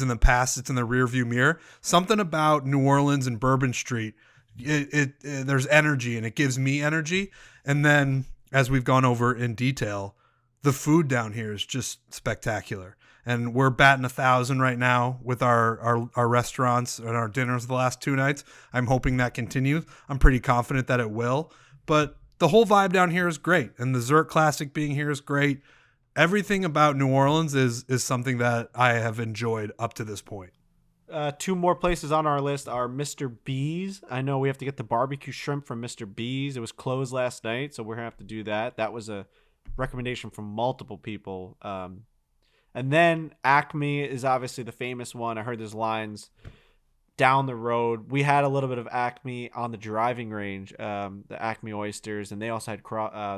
in the past. It's in the rear view mirror. Something about New Orleans and Bourbon Street, there's energy, and it gives me energy. And then as we've gone over in detail, the food down here is just spectacular. And we're batting 1,000 right now with our restaurants and our dinners the last 2 nights. I'm hoping that continues. I'm pretty confident that it will. But the whole vibe down here is great. And the Zurich Classic being here is great. Everything about New Orleans is something that I have enjoyed up to this point. 2 more places on our list are Mr. B's. I know we have to get the barbecue shrimp from Mr. B's. It was closed last night, so we're going to have to do that. That was a recommendation from multiple people. And then Acme is obviously the famous one. I heard there's lines down the road. We had a little bit of Acme on the driving range, the Acme oysters, and they also had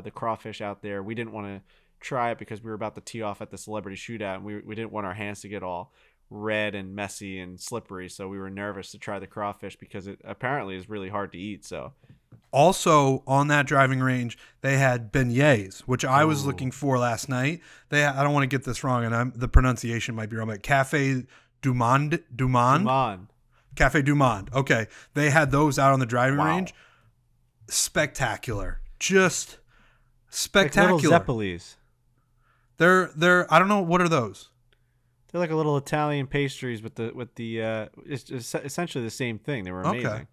the crawfish out there. We didn't want to try it because we were about to tee off at the celebrity shootout, and we didn't want our hands to get all red and messy and slippery, so we were nervous to try the crawfish because it apparently is really hard to eat. So also on that driving range, they had beignets, which I was looking for last night. I don't want to get this wrong, and the pronunciation might be wrong, but Cafe du Monde. Cafe du Monde. Okay, they had those out on the driving range. Spectacular, just spectacular. Like little Zeppelis. They're I don't know, what are those? They're like a little Italian pastries with the it's essentially the same thing. They were amazing. Okay.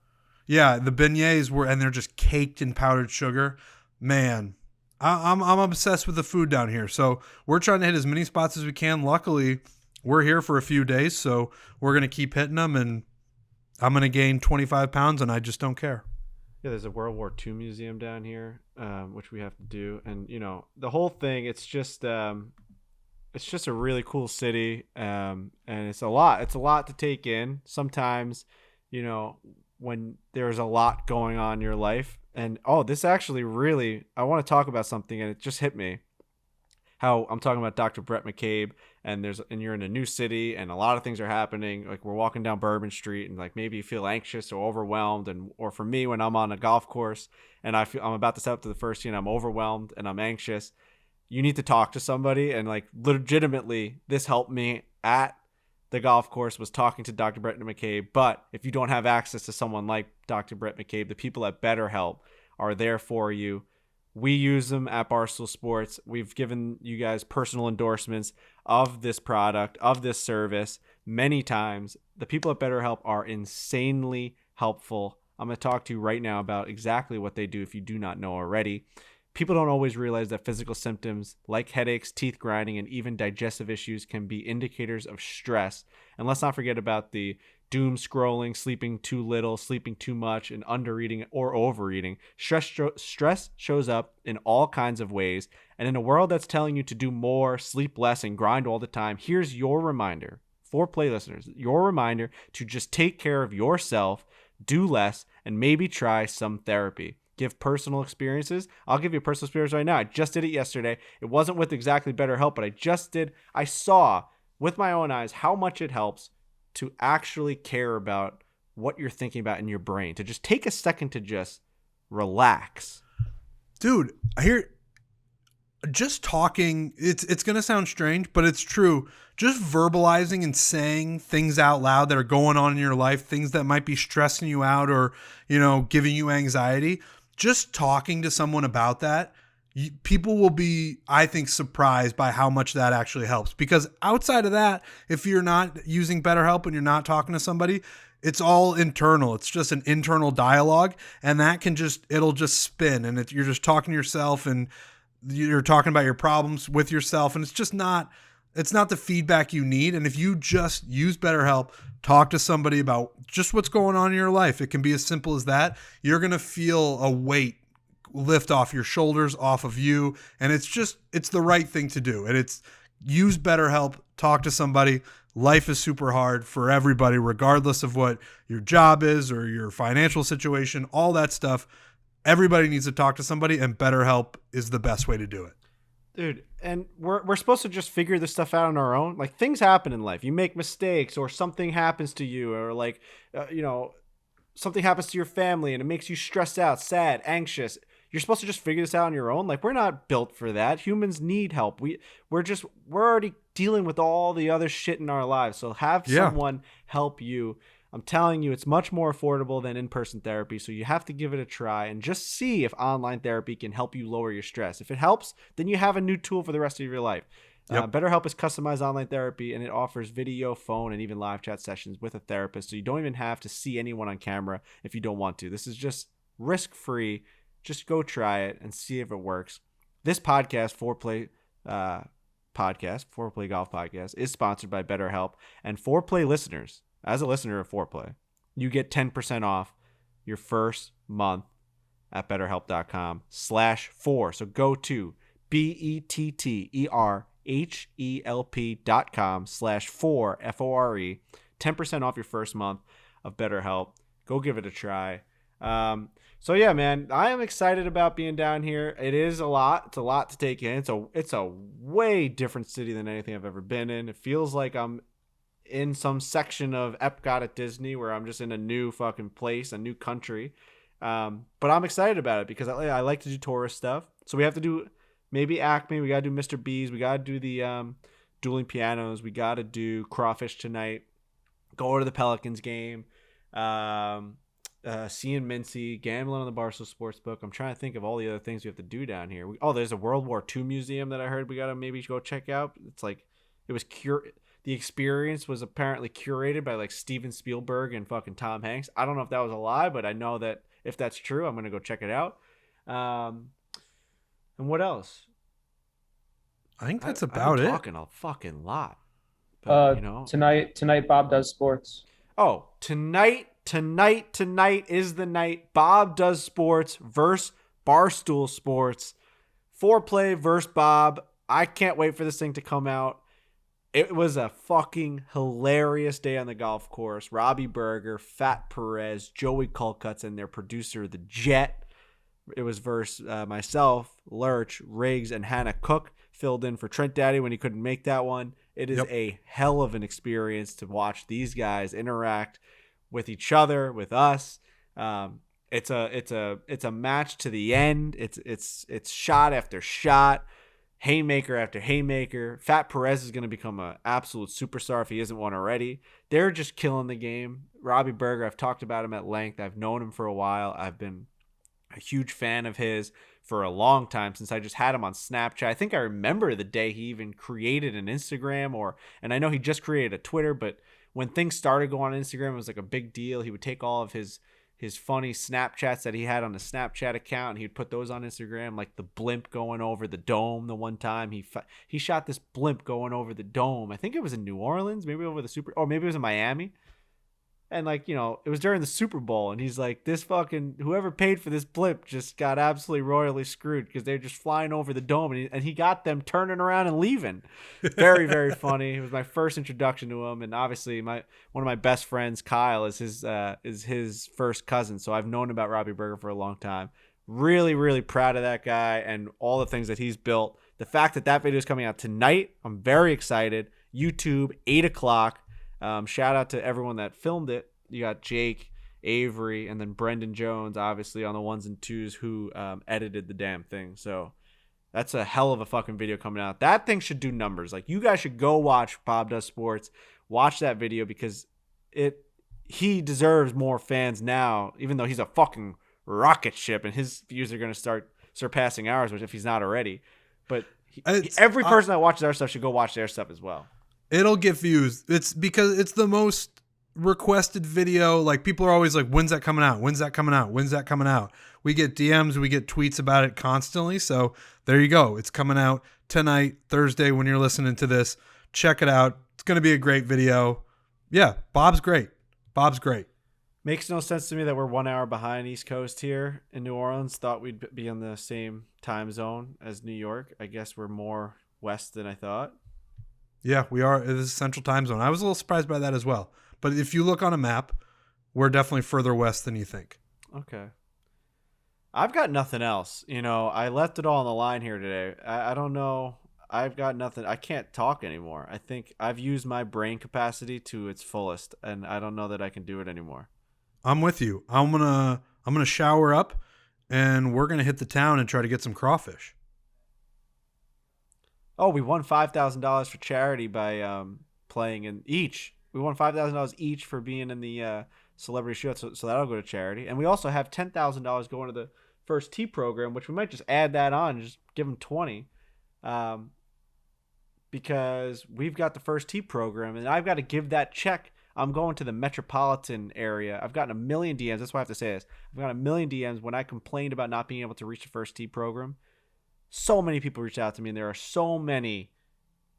Yeah, the beignets and they're just caked in powdered sugar. Man, I'm obsessed with the food down here. So we're trying to hit as many spots as we can. Luckily, we're here for a few days, so we're gonna keep hitting them, and I'm gonna gain 25 pounds, and I just don't care. Yeah, there's a World War II museum down here, which we have to do, and the whole thing. It's just a really cool city, and it's a lot. It's a lot to take in. Sometimes, when there's a lot going on in your life. And this actually really, I want to talk about something, and it just hit me. How I'm talking about Dr. Brett McCabe, and you're in a new city, and a lot of things are happening. Like we're walking down Bourbon Street, and like maybe you feel anxious or overwhelmed, or for me, when I'm on a golf course and I'm about to step up to the first tee, and I'm overwhelmed and I'm anxious, you need to talk to somebody. And like legitimately, this helped me at the golf course, was talking to Dr. Brett McCabe. But if you don't have access to someone like Dr. Brett McCabe, the people at BetterHelp are there for you. We use them at Barstool Sports. We've given you guys personal endorsements of this product, of this service many times. The people at BetterHelp are insanely helpful. I'm going to talk to you right now about exactly what they do if you do not know already. People don't always realize that physical symptoms like headaches, teeth grinding, and even digestive issues can be indicators of stress. And let's not forget about the doom scrolling, sleeping too little, sleeping too much, and undereating or overeating. Stress shows up in all kinds of ways. And in a world that's telling you to do more, sleep less, and grind all the time, here's your reminder. Foreplay listeners, your reminder to just take care of yourself, do less, and maybe try some therapy. Give personal experiences. I'll give you a personal experience right now. I just did it yesterday. It wasn't with exactly BetterHelp, but I saw with my own eyes how much it helps to actually care about what you're thinking about in your brain, to just take a second to just relax. Dude, just talking, it's going to sound strange, but it's true. Just verbalizing and saying things out loud that are going on in your life, things that might be stressing you out or, giving you anxiety. Just talking to someone about that, people will be, I think, surprised by how much that actually helps. Because outside of that, if you're not using BetterHelp and you're not talking to somebody, it's all internal. It's just an internal dialogue, and that it'll just spin, and you're just talking to yourself, and you're talking about your problems with yourself, and it's not the feedback you need. And if you just use BetterHelp, talk to somebody about just what's going on in your life, it can be as simple as that. You're going to feel a weight lift off your shoulders, off of you. And it's the right thing to do. And use BetterHelp, talk to somebody. Life is super hard for everybody, regardless of what your job is or your financial situation, all that stuff. Everybody needs to talk to somebody, and BetterHelp is the best way to do it. Dude, and we're supposed to just figure this stuff out on our own. Like, things happen in life. You make mistakes, or something happens to you, or something happens to your family and it makes you stressed out, sad, anxious. You're supposed to just figure this out on your own. Like, we're not built for that. Humans need help. We're already dealing with all the other shit in our lives. So have someone help you. I'm telling you, it's much more affordable than in-person therapy, so you have to give it a try and just see if online therapy can help you lower your stress. If it helps, then you have a new tool for the rest of your life. Yep. BetterHelp is customized online therapy, and it offers video, phone, and even live chat sessions with a therapist, so you don't even have to see anyone on camera if you don't want to. This is just risk-free. Just go try it and see if it works. This podcast, Foreplay Golf Podcast, is sponsored by BetterHelp, and Foreplay listeners, as a listener of Foreplay, you get 10% off your first month at betterhelp.com/Fore. So go to BetterHelp.com/Fore, Fore. 10% off your first month of BetterHelp. Go give it a try. So yeah, man, I am excited about being down here. It is a lot. It's a lot to take in. It's a way different city than anything I've ever been in. It feels like I'm in some section of Epcot at Disney where I'm just in a new fucking place, a new country. But I'm excited about it because I like to do tourist stuff. So we have to do maybe Acme. We got to do Mr. B's. We got to do the dueling pianos. We got to do crawfish tonight. Go to the Pelicans game. Seeing Mincy, gambling on the Barstool Sports book. I'm trying to think of all the other things we have to do down here. There's a World War II museum that I heard we got to maybe go check out. It's like, the experience was apparently curated by like Steven Spielberg and fucking Tom Hanks. I don't know if that was a lie, but I know that if that's true, I'm going to go check it out. And what else? I think that's about it. Talking a fucking lot. But, tonight Bob does sports. Oh, tonight is the night Bob does sports versus Barstool Sports. Foreplay versus Bob. I can't wait for this thing to come out. It was a fucking hilarious day on the golf course. Robbie Berger, Fat Perez, Joey Colcutt's, and their producer, The Jet. It was versus myself, Lurch, Riggs, and Hannah Cook. Filled in for Trent Daddy when he couldn't make that one. It is a hell of an experience to watch these guys interact with each other, with us. It's a match to the end. It's shot after shot. Haymaker after haymaker. Fat Perez is going to become an absolute superstar if he isn't one already. They're just killing the game. Robbie Berger, I've talked about him at length. I've known him for a while. I've been a huge fan of his for a long time since I just had him on Snapchat. I think I remember the day he even created an Instagram and I know he just created a Twitter, but when things started going on Instagram, it was like a big deal. He would take all of his his funny Snapchats that he had on his Snapchat account, and he'd put those on Instagram, like the blimp going over the dome. The one time he shot this blimp going over the dome. I think it was in New Orleans, maybe over the or maybe it was in Miami. And like, it was during the Super Bowl, and he's like, this fucking whoever paid for this blimp just got absolutely royally screwed because they're just flying over the dome, and he got them turning around and leaving. Very, very funny. It was my first introduction to him, and obviously one of my best friends, Kyle, is his first cousin, so I've known about Robbie Berger for a long time. Really, really proud of that guy and all the things that he's built. The fact that video is coming out tonight, I'm very excited. YouTube, 8:00. Shout out to everyone that filmed it. You got Jake, Avery, and then Brendan Jones, obviously, on the ones and twos who edited the damn thing. So that's a hell of a fucking video coming out. That thing should do numbers. Like, you guys should go watch Bob Does Sports. Watch that video because he deserves more fans now, even though he's a fucking rocket ship and his views are going to start surpassing ours, which if he's not already. But every person that watches our stuff should go watch their stuff as well. It'll get views. It's because it's the most requested video. Like, people are always like, when's that coming out? When's that coming out? When's that coming out? We get DMs, we get tweets about it constantly. So there you go. It's coming out tonight, Thursday, when you're listening to this. Check it out. It's going to be a great video. Yeah, Bob's great. Bob's great. Makes no sense to me that we're 1 hour behind East Coast here in New Orleans. Thought we'd be in the same time zone as New York. I guess we're more west than I thought. Yeah, we are. It is Central Time Zone. I was a little surprised by that as well. But if you look on a map, we're definitely further west than you think. Okay. I've got nothing else. I left it all on the line here today. I don't know. I've got nothing. I can't talk anymore. I think I've used my brain capacity to its fullest, and I don't know that I can do it anymore. I'm with you. I'm gonna shower up, and we're gonna hit the town and try to get some crawfish. Oh, we won $5,000 for charity by playing in each. We won $5,000 each for being in the celebrity show, so that'll go to charity. And we also have $10,000 going to the First Tee program, which we might just add that on and just give them 20, because we've got the First Tee program, and I've got to give that check. I'm going to the metropolitan area. I've gotten a million DMs. That's why I have to say this. I've got a million DMs when I complained about not being able to reach the First Tee program. So many people reach out to me, and there are so many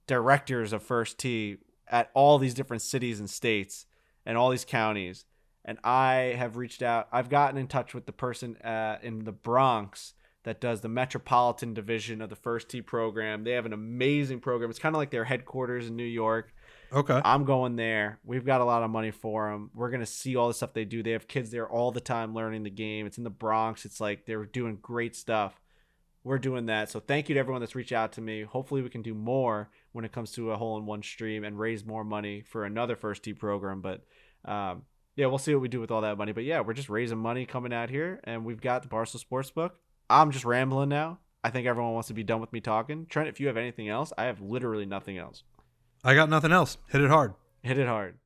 directors of First Tee at all these different cities and states and all these counties. And I have reached out. I've gotten in touch with the person in the Bronx that does the metropolitan division of the First Tee program. They have an amazing program. It's kind of like their headquarters in New York. Okay. I'm going there. We've got a lot of money for them. We're going to see all the stuff they do. They have kids there all the time learning the game. It's in the Bronx. It's like they're doing great stuff. We're doing that. So thank you to everyone that's reached out to me. Hopefully we can do more when it comes to a hole-in-one stream and raise more money for another First Tee program. But yeah, we'll see what we do with all that money. But yeah, we're just raising money coming out here, and we've got the Barstool Sportsbook. I'm just rambling now. I think everyone wants to be done with me talking. Trent, if you have anything else, I have literally nothing else. I got nothing else. Hit it hard. Hit it hard.